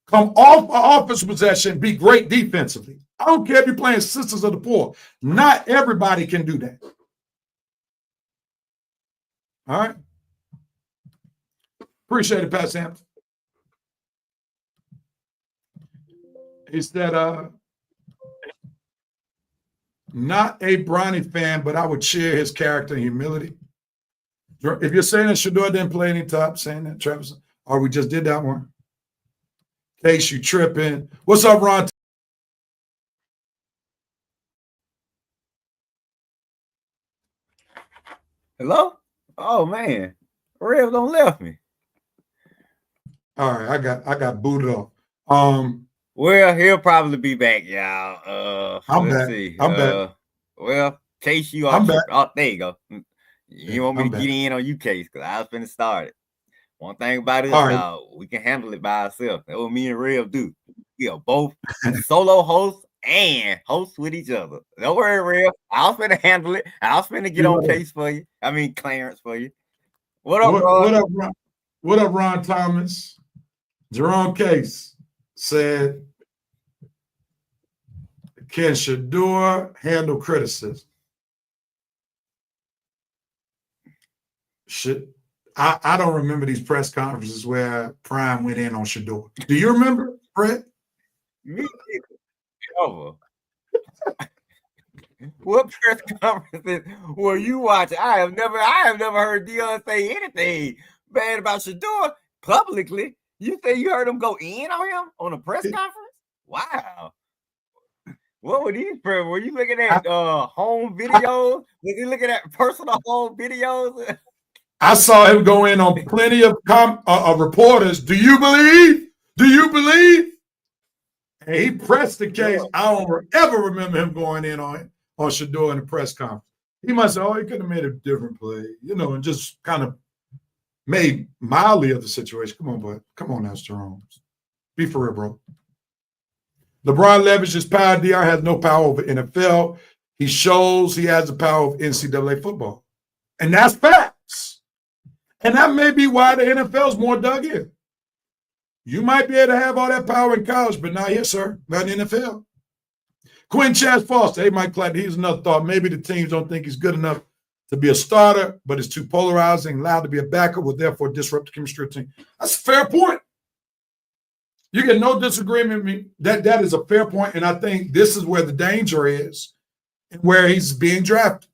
come off an offensive possession, be great defensively. I don't care if you're playing Sisters of the Poor. Not everybody can do that. All right. Appreciate it, Pat Sampson. He said, not a Bronny fan, but I would cheer his character and humility. If you're saying that Shedeur didn't play any top, saying that, Travis, or we just did that one. Case, you tripping. What's up, Ron? Hello? Oh man, Rev don't left me. All right, I got booted off. Well, he'll probably be back, y'all. I'm Let's back. see. I'm back. Well, Case, you I'm are. back. Oh, there you go. You Yeah, want me I'm to back. get in on you, Case, because I was finna start it. One thing about it, All right. we can handle it by ourselves. That's what me and Rev do. We are both solo hosts and hosts with each other. Don't worry, Rev. I was finna handle it. I was finna get on Case for you. I mean, Clarence for you. What up, bro? What up, Ron? What up, Ron Thomas? Jerome Case said, "Can Shedeur handle criticism?" I don't remember these press conferences where Prime went in on Shedeur. Do you remember, Brett? Me over. What press conferences were you watching? I have never heard Dion say anything bad about Shedeur publicly. You say you heard him go in on him on a press conference? Wow. What were these? Were you looking at home videos? Was he looking at personal home videos? I saw him go in on plenty of reporters. Do you believe? Do you believe? And he pressed the case. I don't ever remember him going in on Shedeur in the press conference. He must have, he could have made a different play, and just kind of made mildly of the situation. Come on, bud. Come on now, Jerome. Be for real, bro. LeBron leverages power. DR has no power over NFL. He shows he has the power of NCAA football. And that's facts. And that may be why the NFL is more dug in. You might be able to have all that power in college, but not here, sir. Not in the NFL. Quinn Chaz Foster. Hey, Mike Clayton, here's another thought. Maybe the teams don't think he's good enough to be a starter, but is too polarizing, allowed to be a backup, will therefore disrupt the chemistry of the team. That's a fair point. You get no disagreement with me. That is a fair point, and I think this is where the danger is and where he's being drafted.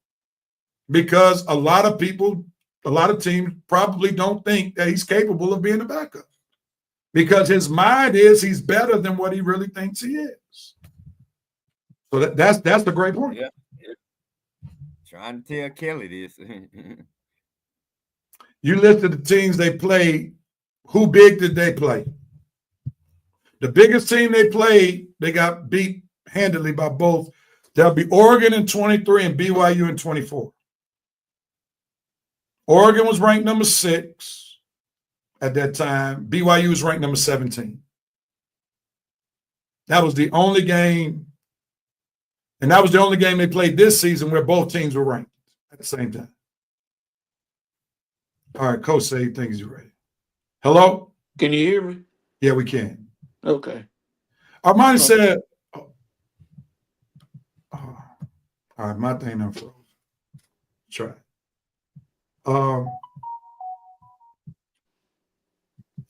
Because a lot of people, a lot of teams probably don't think that he's capable of being a backup. Because his mind is he's better than what he really thinks he is. So that's the great point. Yeah. Trying to tell Kelly this. You listed the teams they played. Who big did they play? The biggest team they played, they got beat handily by both. That'll be Oregon in 23 and BYU in 24. Oregon was ranked number 6 at that time. BYU was ranked number 17. That was the only game, and that was the only game they played this season where both teams were ranked at the same time. All right, Coach say he thinks he's ready. Hello? Can you hear me? Yeah, we can. Okay. Armani said, all right, my thing done froze. Try it. For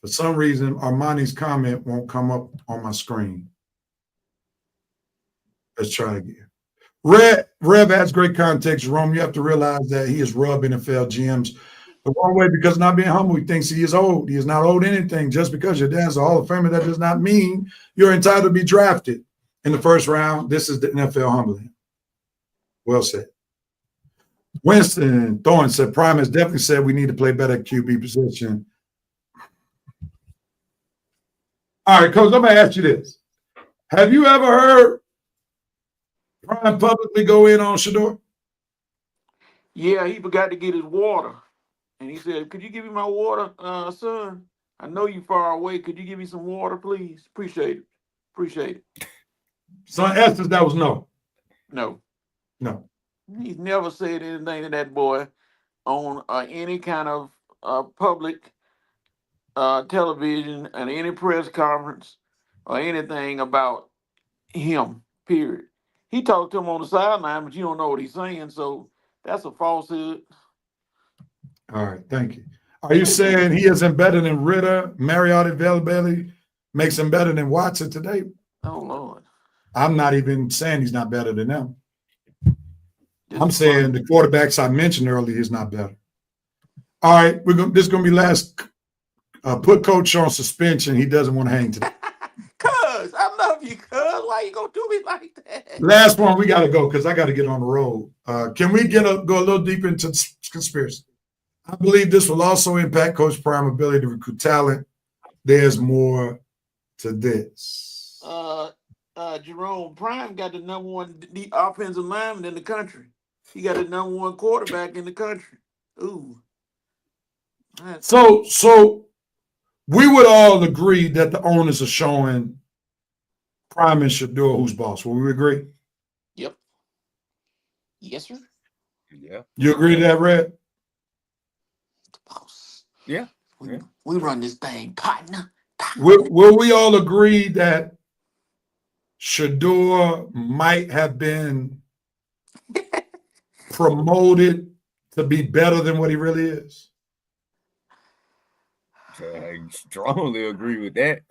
some reason, Armani's comment won't come up on my screen. Let's try again. Rev has great context. Jerome, you have to realize that he has rubbed NFL GMs the wrong way because not being humble, he thinks he is old. He is not owed anything. Just because your dad's a Hall of Famer, that does not mean you're entitled to be drafted in the first round. This is the NFL humbling. Well said. Winston Thorne said, Prime has definitely said we need to play better at QB position. All right, Coach, I'm going to ask you this. Have you ever heard Prime publicly go in on Shedeur? Yeah, he forgot to get his water. And he said, could you give me my water, son? I know you far away. Could you give me some water, please? Appreciate it. Appreciate it. So in essence, that was no. No. No. He's never said anything to that boy on any kind of public television and any press conference or anything about him, period. He talked to him on the sideline, but you don't know what he's saying, so that's a falsehood. All right, thank you. Are you saying he isn't better than Ritter, Mariotti, availability makes him better than Watson today? Oh, Lord. I'm not even saying he's not better than them. I'm saying the quarterbacks I mentioned earlier is not better. All right, this is going to be last. Put Coach on suspension. He doesn't want to hang today. Cuz, I love love you, cuz. Why you gonna do me like that? Last one, we got to go because I got to get on the road. Can we go a little deeper into conspiracy? I believe this will also impact Coach Prime's ability to recruit talent. There's more to this. Jerome Prime got the number one offensive lineman in the country. He got the number one quarterback in the country. Ooh. So we would all agree that the owners are showing Prime and Shedeur who's boss. Will we agree? Yep. Yes, sir. Yeah. You agree to that, Red? Boss. Yeah. We run this thing, partner. Will we all agree that Shedeur might have been promoted to be better than what he really is? I strongly agree with that.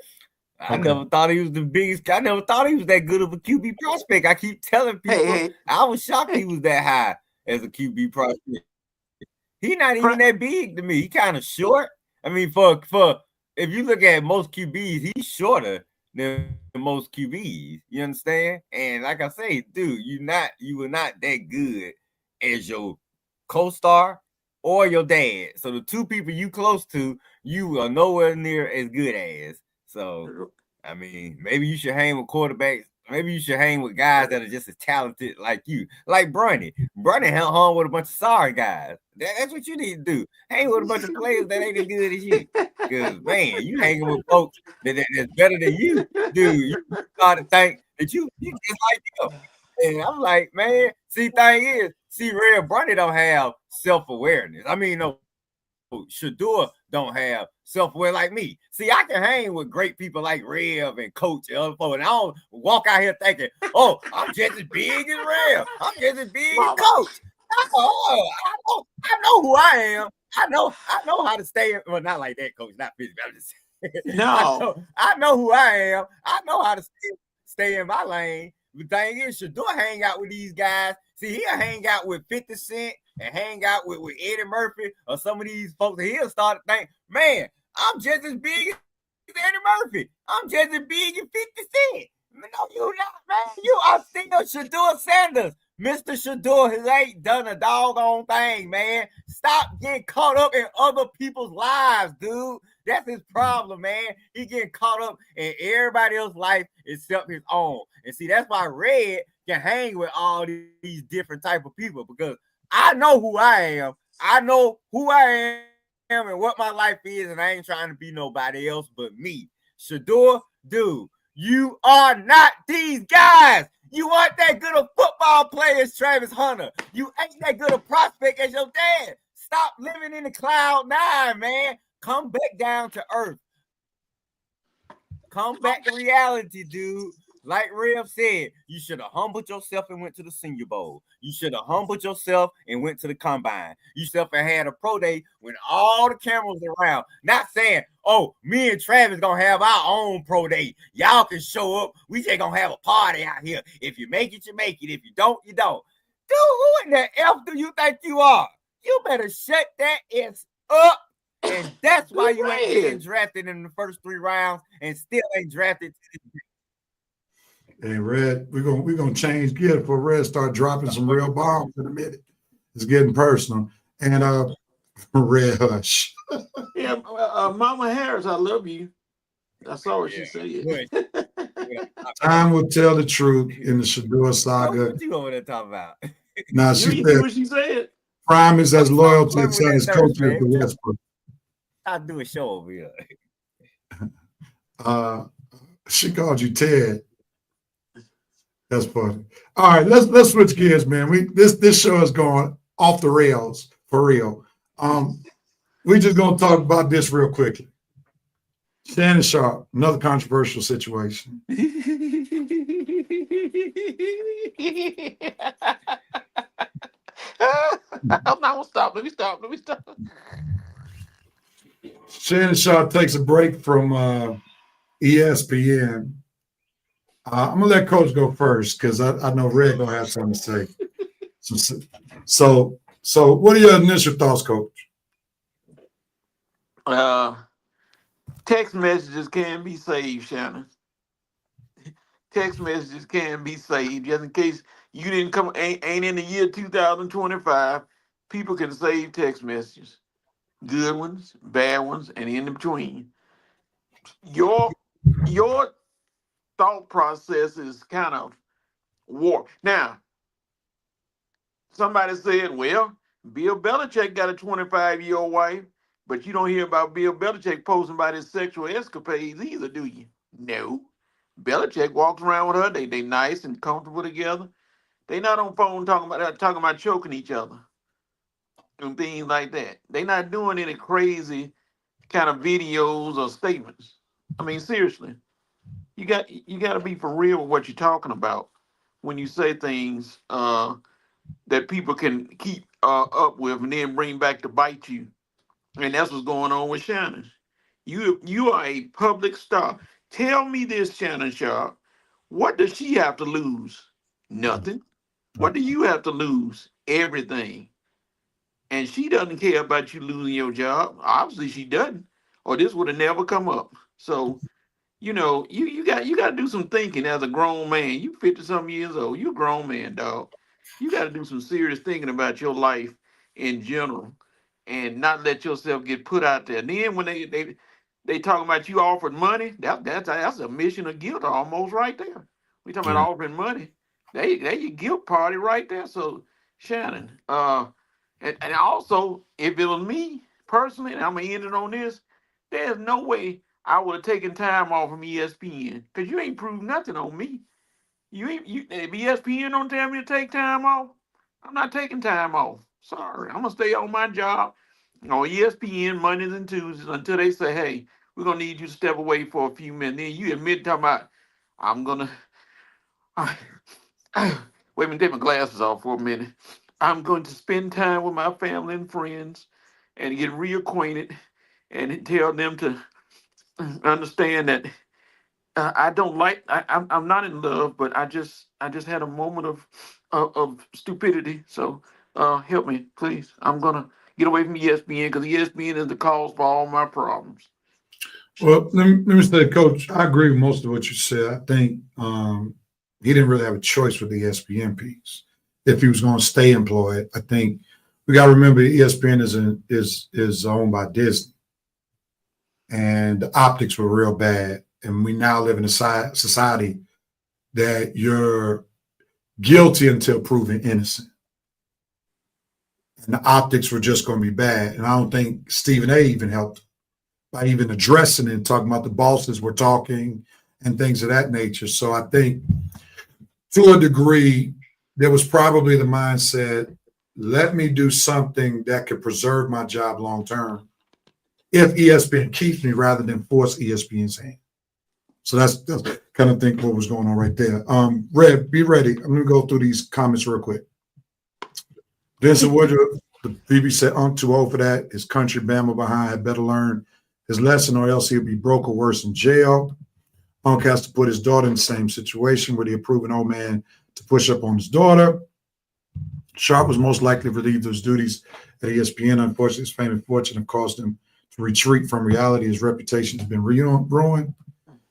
I Okay. never thought he was the biggest. I never thought he was that good of a QB prospect. I keep telling people I was shocked he was that high as a QB prospect. He's not even that big to me. He kind of short. I mean, for if you look at most QBs, he's shorter than most QBs. You understand? And like I say, dude, you were not that good as your co-star or your dad. So the two people you close to, you are nowhere near as good as. So I mean, maybe you should hang with quarterbacks. Maybe you should hang with guys that are just as talented like you, like Bronny. Bronny hung with a bunch of sorry guys. That's what you need to do. Hang with a bunch of players that ain't as good as you. Because man, you hanging with folks that's better than you, dude. You start to think that you just like them. And I'm like, man, thing is, Red Bronny don't have self-awareness. I mean, no, Shedeur don't have self-aware like me. See, I can hang with great people like Rev and Coach and other folks, and I don't walk out here thinking, oh, I'm just as big as Rev. I'm just as big as Coach. I know who I am. I know how to stay. Well, not like that, Coach. Not physically. I'm just saying. No. I know who I am. I know how to stay in my lane. The thing is, Shedeur hang out with these guys. See, he'll hang out with 50 Cent and hang out with Eddie Murphy or some of these folks. And he'll start to think, man, I'm just as big as Eddie Murphy. I'm just as big as 50 Cent. No, you're not, man. You are still Shedeur Sanders. Mr. Shedeur has ain't done a doggone thing, man. Stop getting caught up in other people's lives, dude. That's his problem, man. He getting caught up in everybody else's life except his own. And see, that's why Red can hang with all these different type of people, because I know who I am. I know who I am and what my life is, and I ain't trying to be nobody else but me. Shedeur, dude, you are not these guys. You aren't that good a football player as Travis Hunter. You ain't that good a prospect as your dad. Stop living in the cloud nine, man. Come back down to earth. Come back to reality, dude. Like Rev said, you should have humbled yourself and went to the Senior Bowl. You should have humbled yourself and went to the Combine. You should have had a pro day when all the cameras around. Not saying, oh, me and Travis gonna have our own pro day. Y'all can show up. We just gonna have a party out here. If you make it, you make it. If you don't, you don't. Dude, who in the F do you think you are? You better shut that ass up. And that's why you ain't getting drafted in the first 3 rounds and still ain't drafted. Hey, Red, we're gonna change gear before Red start dropping some real bombs in a minute. It's getting personal. And Red hush. Yeah, Mama Harris, I love you. I saw what she said. Time will tell the truth in the Shedeur saga. What you over there talking about? Now You see what she said? Prime is as loyal to his son as Coach as the Westbrook. I'll do a show over here. She called you Ted. That's funny. All right, let's switch gears, man. This show is going off the rails for real. We just gonna talk about this real quickly. Shannon Sharpe, another controversial situation. No, stop. Let me stop. Shannon Sharpe takes a break from ESPN. I'm gonna let Coach go first because I know Red gonna have something to say. So what are your initial thoughts, Coach? Text messages can be saved, Shannon. text messages can be saved, just in case you didn't come ain't in the year 2025. People can save text messages, good ones, bad ones, and in between. Your thought process is kind of warped. Now, somebody said, well, Bill Belichick got a 25-year-old wife, but you don't hear about Bill Belichick posting about his sexual escapades either, do you? No. Belichick walks around with her. They nice and comfortable together. They not on phone talking about choking each other and things like that. They not doing any crazy kind of videos or statements. I mean, seriously, you got to be for real with what you're talking about when you say things that people can keep up with and then bring back to bite you. And that's what's going on with Shannon. You are a public star. Tell me this, Shannon Sharp. What does she have to lose? Nothing. What do you have to lose? Everything. And she doesn't care about you losing your job. Obviously, she doesn't, or this would have never come up. So, you got to do some thinking as a grown man. You 50-something years old. You a grown man, dog. You got to do some serious thinking about your life in general, and not let yourself get put out there. And then when they talking about you offering money, that's a mission of guilt almost right there. We talking about offering money. There your guilt party right there. So Shannon, and also if it was me personally, and I'm gonna end it on this, there's no way I would have taken time off from ESPN because you ain't proved nothing on me. If ESPN don't tell me to take time off, I'm not taking time off. Sorry, I'm gonna stay on my job on ESPN Mondays and Tuesdays until they say, hey, we're gonna need you to step away for a few minutes. Then you admit talking about I'm gonna wait a minute, take my glasses off for a minute. I'm going to spend time with my family and friends and get reacquainted and tell them to understand that I don't like. I'm not in love, but I just had a moment of stupidity. So help me, please. I'm gonna get away from ESPN because ESPN is the cause for all my problems. Well, let me say, Coach, I agree with most of what you said. I think he didn't really have a choice with the ESPN piece. If he was going to stay employed, I think we got to remember ESPN is owned by Disney, and the optics were real bad. And we now live in a society that you're guilty until proven innocent. And the optics were just going to be bad. And I don't think Stephen A. even helped by even addressing it and talking about the bosses were talking and things of that nature. So I think to a degree, there was probably the mindset, let me do something that could preserve my job long term if ESPN keeps me rather than force ESPN's hand. So that's kind of think what was going on right there. Red, be ready. I'm going to go through these comments real quick. Vincent Woodruff, the BB said, I'm too old for that. His country Bama behind had better learn his lesson or else he'll be broke or worse in jail. Punk has to put his daughter in the same situation where he approved an old man to push up on his daughter. Sharp was most likely to relieve those duties at ESPN. Unfortunately, his fame and fortune have caused him to retreat from reality. His reputation has been ruined.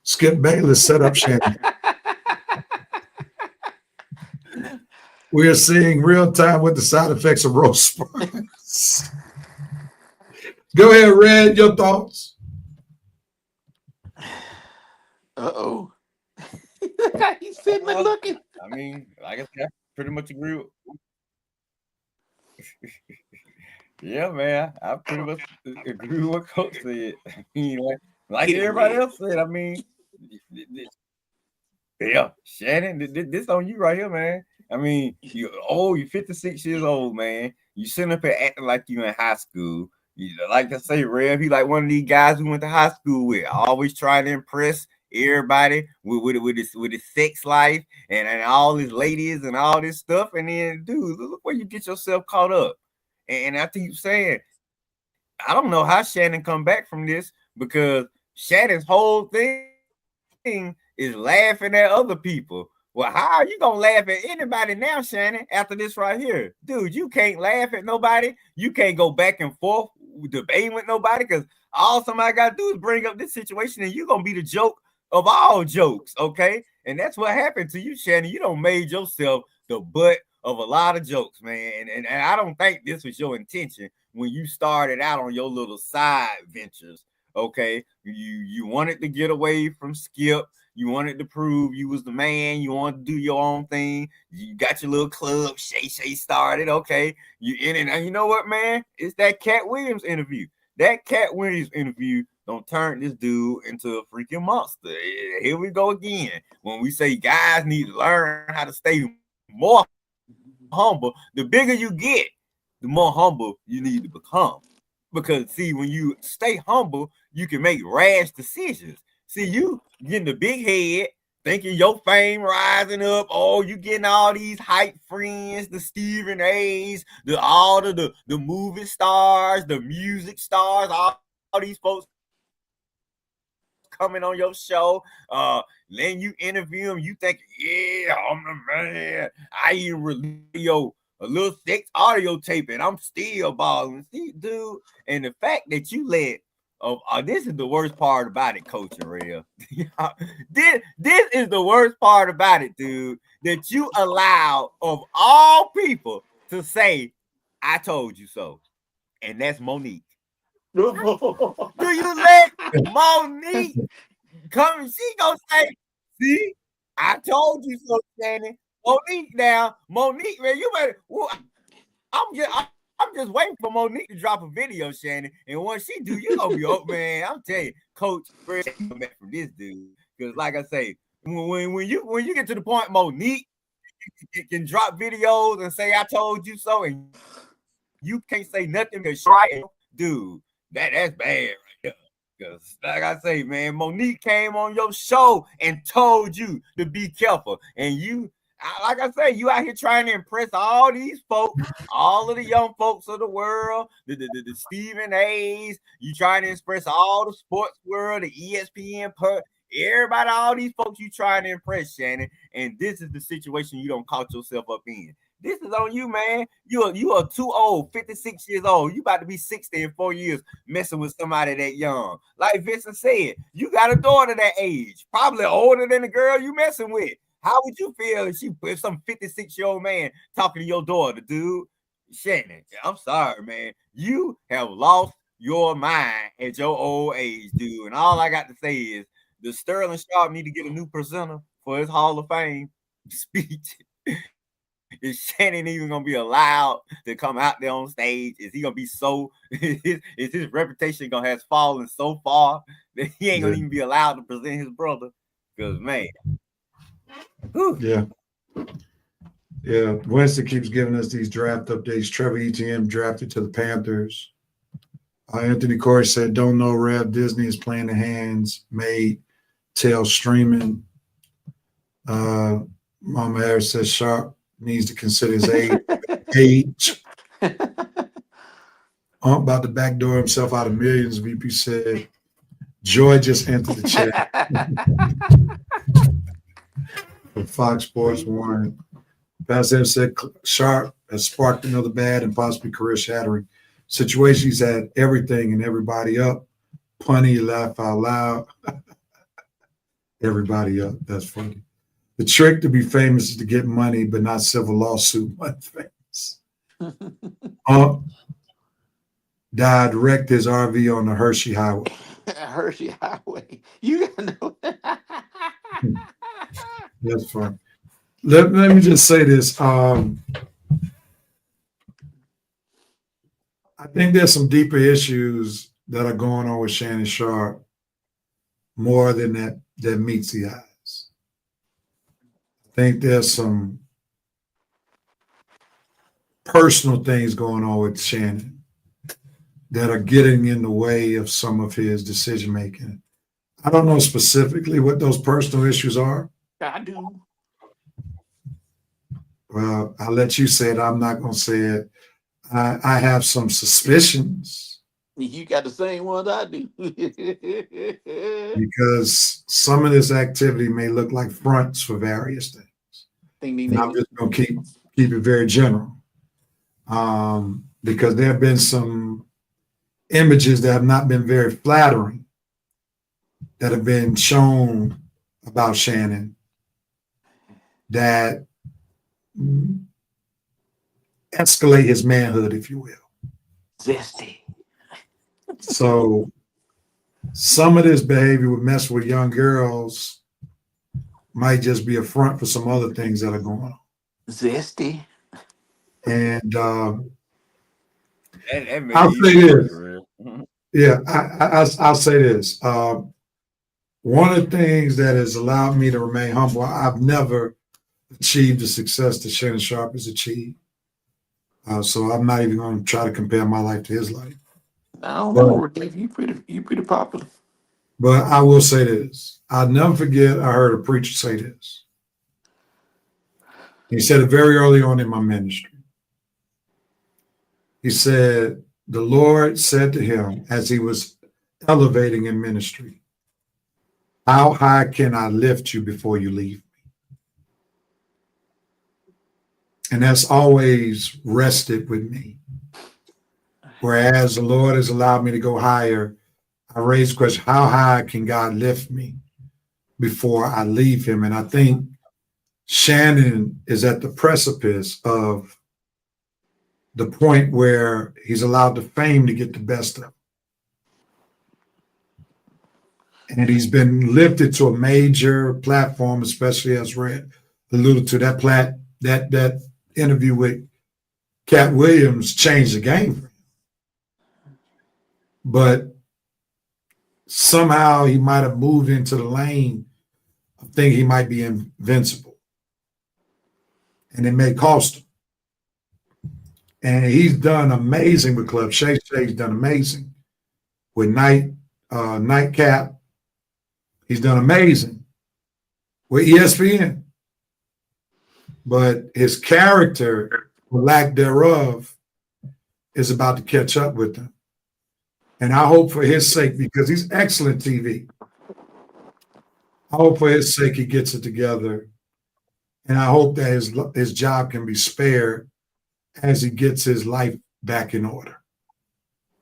Skip Bayless set up Shannon. We are seeing real time what the side effects of roast spines. Go ahead, Red, your thoughts. Uh-oh. He's sitting there looking. I mean, like I said, I pretty much agree with yeah, man. I pretty much agree with what Coach said. I mean, like everybody else said, I mean, yeah, Shannon, this on you right here, man. I mean, you're 56 years old, man. You sitting up here acting like you in high school. You like I say, Rev, he like one of these guys who went to high school with, always trying to impress everybody with his sex life and all his ladies and all this stuff. And then, dude, look where you get yourself caught up. And I keep saying, I don't know how Shannon come back from this because Shannon's whole thing is laughing at other people. Well, how are you gonna laugh at anybody now, Shannon, after this right here? Dude, you can't laugh at nobody. You can't go back and forth debating with nobody because all somebody gotta do is bring up this situation and you're gonna be the joke of all jokes, okay? And that's what happened to you, Shannon. You don't made yourself the butt of a lot of jokes, man. And I don't think this was your intention when you started out on your little side ventures. Okay, you wanted to get away from Skip. You wanted to prove you was the man. You wanted to do your own thing. You got your little club, Shay started. Okay, you in it. And you know what, man? It's that Cat Williams interview. That Cat Williams interview don't turn this dude into a freaking monster. Here we go again. When we say guys need to learn how to stay more humble, the bigger you get, the more humble you need to become. Because see, when you stay humble, you can make rash decisions. See, you getting the big head, thinking your fame rising up. Oh, you getting all these hype friends, the Stephen A's, all the movie stars, the music stars, all these folks coming on your show. Then you interview them, you think, yeah, I'm the man. I even release a little thick audio tape and I'm still balling. See, dude, and the fact that you let this is the worst part about it, Coach Real. this is the worst part about it, dude, that you allow of all people to say, I told you so. And that's Monique. Do you let Monique come? She gonna say, see, I told you so, Shannon. Monique now, Monique, man, you better. Well, I'm just waiting for Monique to drop a video, Shannon. And once she do, you gonna be up, man. I'm telling you, Coach Fred from this dude. Because like I say, when you get to the point, Monique can drop videos and say I told you so, and you can't say nothing because dude, that's bad right there. Because like I say, man, Monique came on your show and told you to be careful, and you. Like I say, you out here trying to impress all these folks, all of the young folks of the world, the Stephen A's. You trying to impress all the sports world, the ESPN, everybody, all these folks you trying to impress, Shannon. And this is the situation you don't caught yourself up in. This is on you, man. You are too old, 56 years old. You about to be 60 in 4 years messing with somebody that young. Like Vincent said, you got a daughter that age, probably older than the girl you messing with. How would you feel if some 56-year-old man talking to your daughter, dude? Shannon, I'm sorry, man. You have lost your mind at your old age, dude. And all I got to say is the Sterling Sharp need to get a new presenter for his Hall of Fame speech. Is Shannon even gonna be allowed to come out there on stage? Is he gonna be is his reputation gonna have fallen so far that he ain't gonna even be allowed to present his brother? Because man. Whew. Yeah. Winston keeps giving us these draft updates. Trevor Etienne drafted to the Panthers. Anthony Corey said, don't know, Rev. Disney is playing the hands, made, tail streaming. Mama Harris says Sharp needs to consider his age. About to backdoor himself out of millions, VP said. Joy just entered the chat. Fox Sports Warren. Pastor said Sharp has sparked another bad and possibly career-shattering situation. He's had everything and everybody up. Punny, laugh out loud. Everybody up. That's funny. The trick to be famous is to get money, but not civil lawsuit money famous. Died, wrecked his RV on the Hershey Highway. Hershey Highway. You gotta know. That's fun. Let me just say this. I think there's some deeper issues that are going on with Shannon Sharp more than that meets the eyes. I think there's some personal things going on with Shannon that are getting in the way of some of his decision making. I don't know specifically what those personal issues are. I do. Well, I'll let you say it. I'm not going to say it. I have some suspicions. You got the same ones I do. Because some of this activity may look like fronts for various things. And I'm just going to keep it very general. Because there have been some images that have not been very flattering that have been shown about Shannon that escalate his manhood, if you will. Zesty. So some of this behavior would mess with young girls, might just be a front for some other things that are going on. Zesty. And That made I'll you say this. for real. Yeah, I'll say this. One of the things that has allowed me to remain humble, I've never achieved the success that Shannon Sharpe has achieved. So I'm not even going to try to compare my life to his life. I don't know, Dave. You pretty popular. But I will say this. I'll never forget I heard a preacher say this. He said it very early on in my ministry. He said, the Lord said to him as he was elevating in ministry, how high can I lift you before you leave me? And that's always rested with me. Whereas the Lord has allowed me to go higher, I raise the question, how high can God lift me before I leave him? And I think Shannon is at the precipice of the point where he's allowed the fame to get the best of him. And he's been lifted to a major platform, especially as Red alluded to. That interview with Cat Williams changed the game for him. But somehow he might have moved into the lane of thinking he might be invincible. And it may cost him. And he's done amazing with Club Shay Shay's done amazing with Nightcap. He's done amazing with ESPN. But his character, or lack thereof, is about to catch up with him. And I hope for his sake, because he's excellent TV, I hope for his sake he gets it together. And I hope that his job can be spared as he gets his life back in order.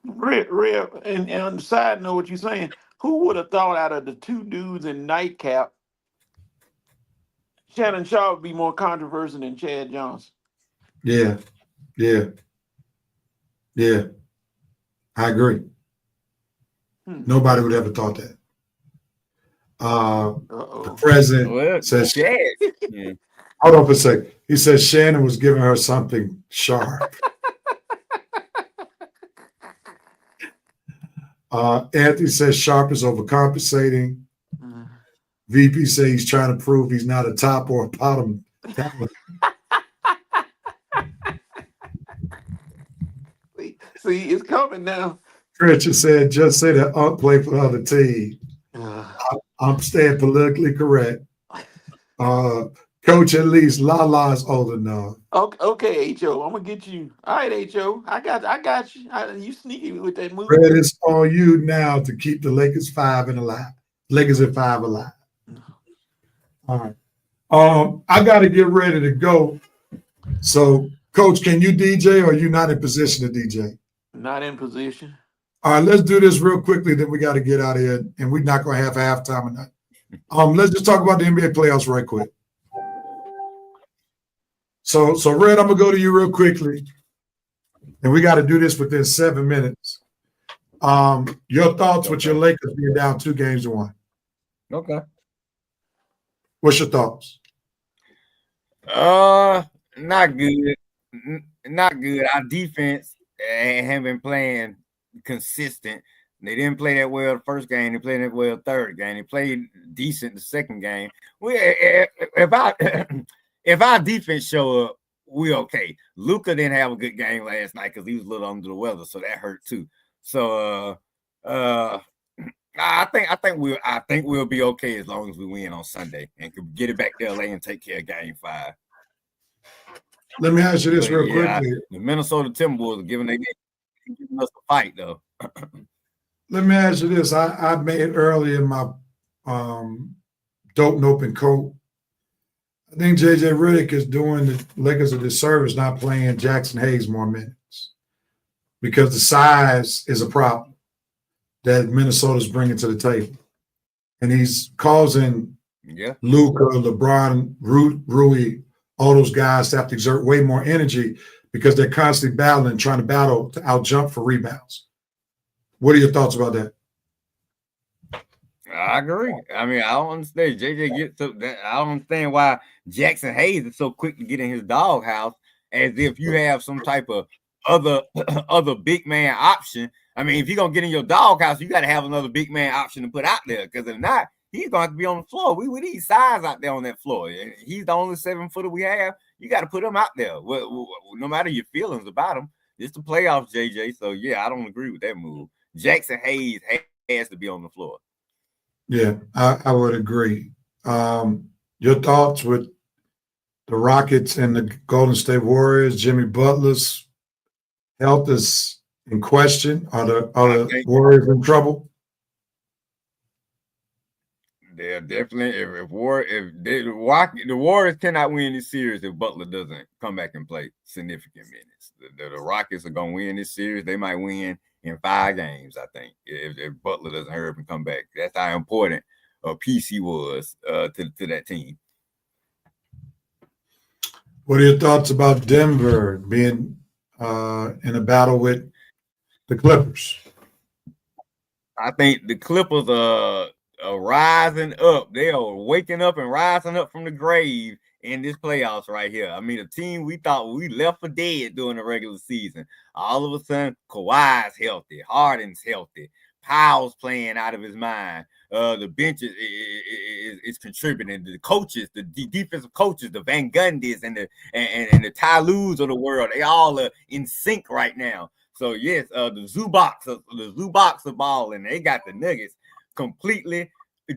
Real, and on the side note, what you're saying, who would have thought out of the two dudes in Nightcap, Shannon Sharpe would be more controversial than Chad Johnson? Yeah. I agree. Nobody would ever thought that. The president says, Yeah. hold on for a second. He says Shannon was giving her something sharp. Anthony says Sharpe is overcompensating. VP says he's trying to prove he's not a top or a bottom talent. See, it's coming now. Richard said, just say that Unc play for the other team. I'm staying politically correct. Coach, at least Lala's old enough. Okay, Ho, I'm gonna get you. All right, Ho, I got you. You sneaky with that move. Red, it's on you now to keep the Lakers 5 and alive. Lakers at 5 alive. All right. I got to get ready to go. So, Coach, can you DJ or are you not in position to DJ? Not in position. All right, let's do this real quickly. Then we got to get out of here, and we're not going to have halftime tonight. Let's just talk about the NBA playoffs right quick. So Red, I'm gonna go to you real quickly, and we got to do this within 7 minutes. Your thoughts with your Lakers being down 2-1? Okay. What's your thoughts? Not good. Not good. Our defense haven't been playing consistent. They didn't play that well the first game. They played that well the third game. They played decent the second game. If our defense show up, we okay. Luka didn't have a good game last night because he was a little under the weather, so that hurt too. So I think we'll be okay as long as we win on Sunday and can get it back to LA and take care of Game 5. Let me ask you this real quickly. The Minnesota Timberwolves are giving us a fight though. Let me ask you this. I made early in my dope nope and coat. I think JJ Redick is doing the Lakers a disservice not playing Jackson Hayes more minutes because the size is a problem that Minnesota's bringing to the table. And he's causing Yeah. Luka, LeBron, Rui, all those guys have to exert way more energy because they're constantly battling, trying to battle to out jump for rebounds. What are your thoughts about that? I agree. I mean, I don't understand. JJ gets so that I don't understand why Jackson Hayes is so quick to get in his doghouse, as if you have some type of other other big man option. I mean, if you're gonna get in your doghouse, you got to have another big man option to put out there. Because if not, he's going to have to be on the floor. We need size out there on that floor. He's the only 7-footer we have. You got to put him out there. No matter your feelings about him, it's the playoffs, JJ. So yeah, I don't agree with that move. Jackson Hayes has to be on the floor. Yeah, I would agree. Your thoughts with the Rockets and the Golden State Warriors? Jimmy Butler's health is in question. Are the Warriors in trouble? They're definitely the Warriors cannot win this series if Butler doesn't come back and play significant minutes. The Rockets are gonna win this series. They might win in 5 games, I think, if Butler doesn't hurry up and come back. That's how important a piece he was to that team. What are your thoughts about Denver being in a battle with the Clippers? I think the Clippers are rising up. They are waking up and rising up from the grave in this playoffs right here. I mean, a team we thought we left for dead during the regular season. All of a sudden, Kawhi's healthy, Harden's healthy, Powell's playing out of his mind. The bench is contributing. The coaches, the defensive coaches, the Van Gundys and the Ty Lues of the world, they all are in sync right now. So yes, the Zubaks are balling. They got the Nuggets completely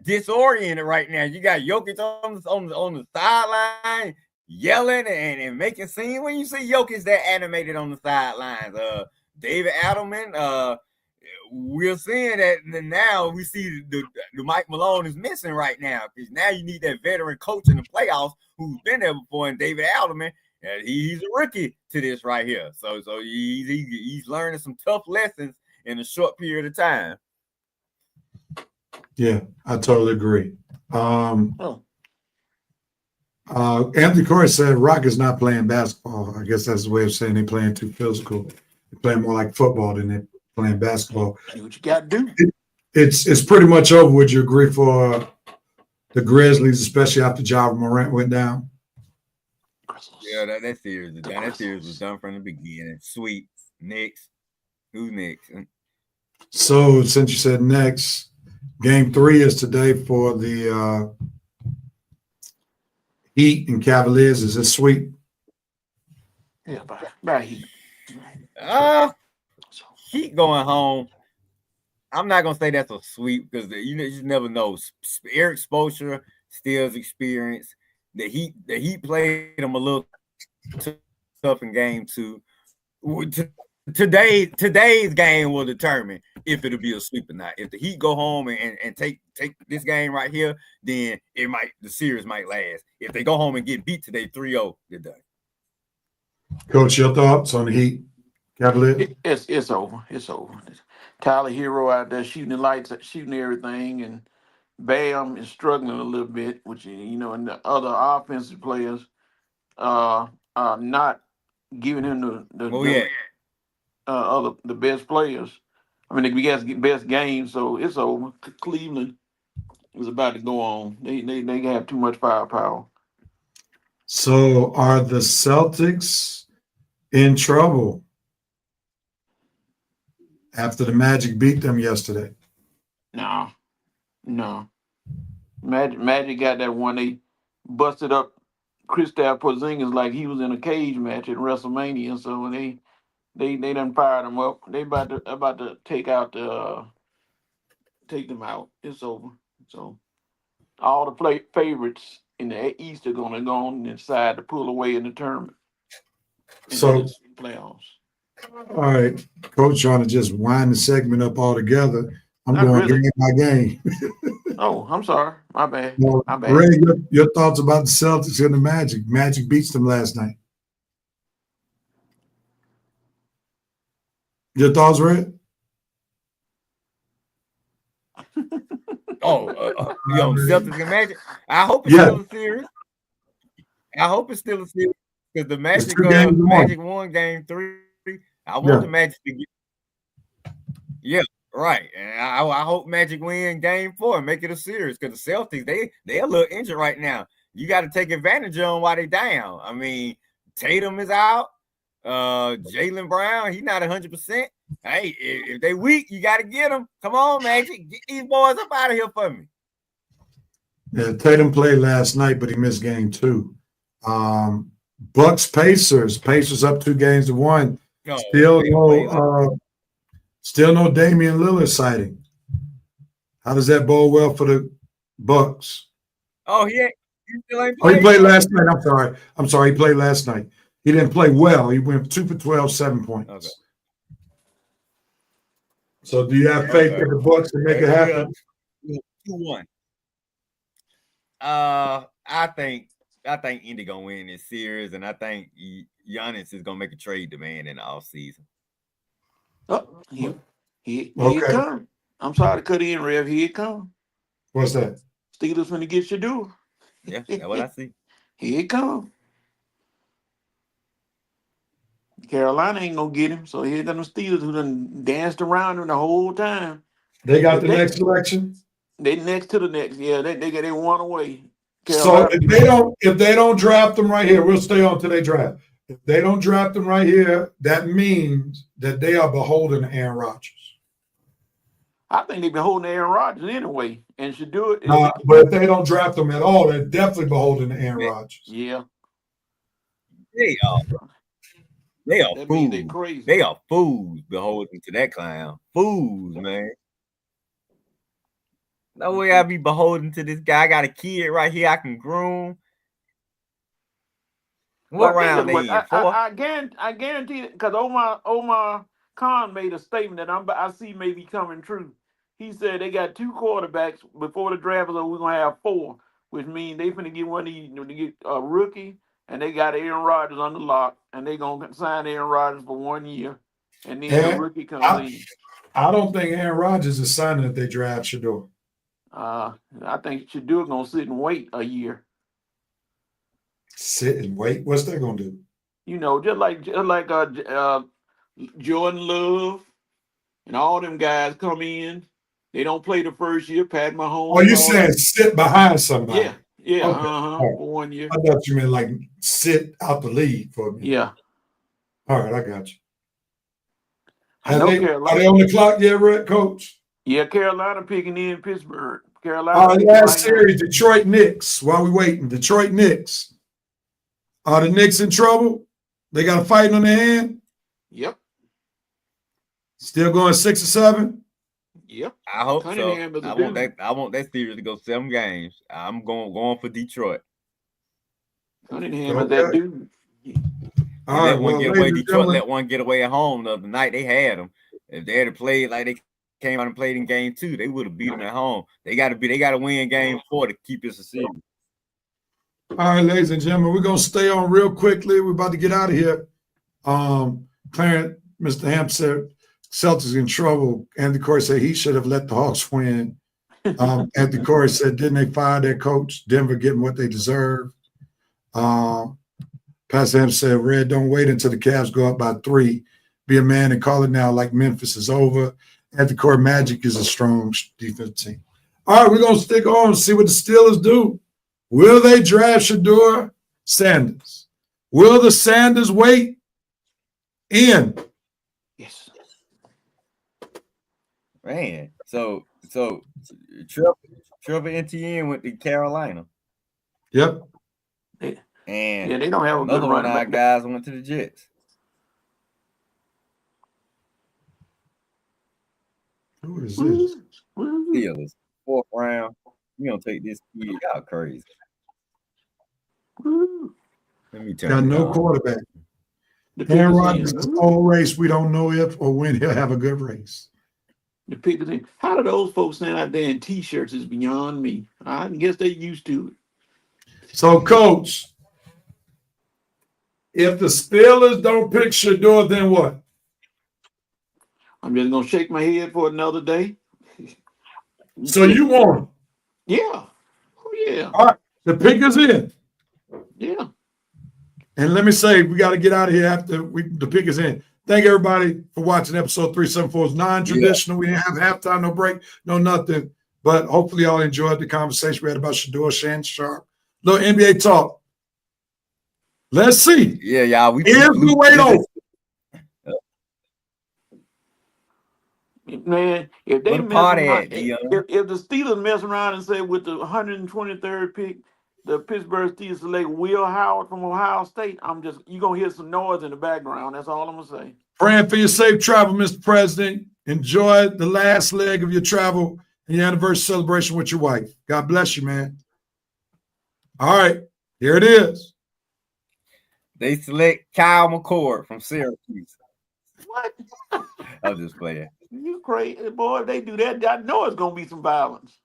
disoriented right now. You got Jokic on the sideline yelling and making scenes. When you see Jokic that animated on the sidelines, David Adelman, we're seeing that now. We see the Mike Malone is missing right now, because now you need that veteran coach in the playoffs who's been there before, and David Adelman. He's a rookie to this right here, so he's learning some tough lessons in a short period of time. Yeah, I totally agree. Anthony Corey said Rock is not playing basketball. I guess that's the way of saying they're playing too physical. They're playing more like football than they're playing basketball. Do what you got to do. It's pretty much over. Would you agree for the Grizzlies, especially after Ja Morant went down? Yeah, that series is done. That series was done from the beginning. Sweet. Next. Who's next? So since you said next, game 3 is today for the Heat and Cavaliers. Is it sweet? Yeah, by Heat. Heat going home. I'm not gonna say that's a sweep, because you just never know. Eric Spoelstra still has experience. The Heat played them a little tough in game 2. Today's game will determine if it'll be a sweep or not. If the Heat go home and take this game right here, then the series might last. If they go home and get beat today 3-0, they're done. Coach, your thoughts on the Heat, Cavaliers? It's over. It's over. Tyler Hero out there shooting the lights, shooting everything, and Bam is struggling a little bit, which, and the other offensive players are not giving him the best players. I mean, we got best games, so it's over. Cleveland is about to go on. They have too much firepower. So are the Celtics in trouble after the Magic beat them yesterday? No. Magic got that one. They busted up Kristaps Porzingis like he was in a cage match at WrestleMania. So they done fired him up. They about to take them out. It's over. So all the favorites in the East are gonna go on and decide to pull away in the tournament. So playoffs. All right, Coach, trying to just wind the segment up altogether. I'm Not going really. game by game. Oh, I'm sorry. My bad. Well, My bad. Ray, your thoughts about the Celtics and the Magic? Magic beats them last night. Your thoughts, Ray? You on the Celtics and Magic? I hope it's Yeah. still a series. I hope it's still a series because the Magic, 2 games to 1. Magic won game 3. I want the Magic to get. Yeah, right. And I hope Magic win game 4 and make it a series because the Celtics they a little injured right now. You got to take advantage of them while they down. I mean, Tatum is out. Jaylen Brown, he's not 100%. Hey, if they weak, you got to get them. Come on, Magic, get these boys up out of here for me. Yeah, Tatum played last night, but he missed game 2. Bucks Pacers up 2 games to 1. Still no Damian Lillard sighting. How does that bode well for the Bucks? Oh, he still ain't played. Oh, he played last night. I'm sorry. He played last night. He didn't play well. He went 2 for 12, 7 points. Okay. So do you have faith in the Bucks to make it happen? 2-1. I think Indy gonna win this series, and I think Giannis is gonna make a trade demand in the offseason. Oh, here it come. I'm sorry to cut in, Rev. Here it come. What's that? Steelers finna get Shador. Yeah, that's what I see. Here it come. Carolina ain't gonna get him, so here come the Steelers who done danced around him the whole time. They got the next selection. They next to the next. Yeah, they one away. Carolina. So if they don't draft them right here, we'll stay on till they draft. If they don't draft them right here, that means that they are beholden to Aaron Rodgers. I think they've been holding Aaron Rodgers anyway, and should do it. But if they don't draft them at all, they're definitely beholden to Aaron Rodgers. Yeah. They are fools. They are fools beholden to that clown. Fools, man. No way I be beholden to this guy. I got a kid right here I can groom. What round they in? I guarantee it, because Omar Khan made a statement that I see may be coming true. He said they got 2 quarterbacks before the draft, so we're gonna have 4, which means they finna get one of these to get a rookie, and they got Aaron Rodgers on the lock, and they gonna sign Aaron Rodgers for 1 year, and then the rookie comes in. I don't think Aaron Rodgers is signing if they draft Shador. I think Shador gonna sit and wait a year. Sit and wait? What's that gonna do? You know, just like Jordan Love and all them guys come in. They don't play the first year. Pat Mahomes. Oh, you saying sit behind somebody? Yeah. Okay. For 1 year. I thought you meant like sit out the league for me. Yeah. All right, I got you. Are they on the clock yet, Red Coach? Yeah, Carolina picking in Pittsburgh. Carolina. Last series, Detroit Knicks. While we waiting, Detroit Knicks. Are the Knicks in trouble? They got a fight on their hand? Yep. Still going 6 or 7? Yep. I hope so. I want that series to go 7 games. I'm going for Detroit. Cunningham is that dude. All right, Detroit let one get away at home the other night. They had them. If they had played like they came out and played in game 2, they would have beat them at home. They got to win game 4 to keep this a series. All right, ladies and gentlemen, we're gonna stay on real quickly. We're about to get out of here. Clarence, Mr. Hamp said Celtics in trouble. Andy Corey said he should have let the Hawks win. Andy Corey said, didn't they fire their coach? Denver getting what they deserve. Pastor Hamp said, Red, don't wait until the Cavs go up by 3. Be a man and call it now like Memphis is over. Andy Corey, Magic is a strong defensive team. All right, we're gonna stick on and see what the Steelers do. Will they draft Shador Sanders? Will the Sanders wait in? Yes. Man, so Trevor Etienne went to Carolina. Yep. And they don't have another one of our guys went to the Jets. Who is this? Steelers, 4th round. You gonna take this kid? Y'all crazy. Let me tell you. Got no quarterback. Aaron Rodgers is a whole race. We don't know if or when he'll have a good race. The Pickers, how do those folks stand out there in T-shirts is beyond me. I guess they used to it. So, Coach, if the Steelers don't pick Shador, then what? I'm just gonna shake my head for another day. So you want him. Yeah. Oh, yeah. All right. The pick is in. Yeah. And let me say, we got to get out of here after the pick is in. Thank everybody for watching episode 374. It's non-traditional. We didn't have halftime, no break, no nothing. But hopefully y'all enjoyed the conversation we had about Shedeur Shannon Sharpe. Little NBA talk. Let's see. Yeah, y'all. We Here's the way over. Man, if they Where the mess party around, at, Dion? if the Steelers mess around and say with the 123rd pick, the Pittsburgh Steelers select Will Howard from Ohio State, you're gonna hear some noise in the background. That's all I'm gonna say. Praying for your safe travel, Mr. President. Enjoy the last leg of your travel and your anniversary celebration with your wife. God bless you, man. All right, here it is. They select Kyle McCord from Syracuse. What? I'm just playing. You crazy, boy. If they do that, I know it's gonna be some violence.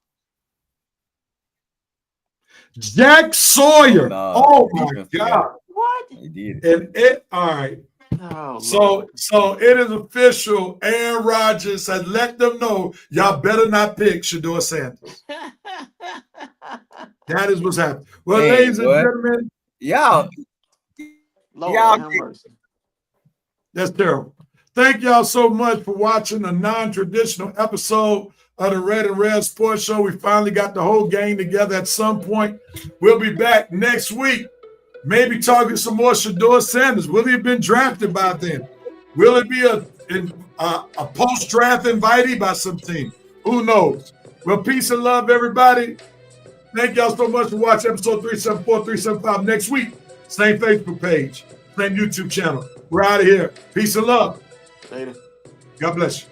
Jack Sawyer. Oh my God. What? He did it. And it, all right. Oh, So it is official. Aaron Rodgers has let them know y'all better not pick Shedeur Sanders. That is what's happening. Well, Hey, ladies and what? gentlemen, Y'all, Lord, y'all have mercy. that's terrible. Thank y'all so much for watching a non-traditional episode of the Red and Red Sports Show. We finally got the whole gang together at some point. We'll be back next week. Maybe talking some more Shedeur Sanders. Will he have been drafted by then? Will it be a post-draft invitee by some team? Who knows? Well, peace and love, everybody. Thank y'all so much for watching episode 374, 375 next week. Same Facebook page, same YouTube channel. We're out of here. Peace and love. Later. God bless you.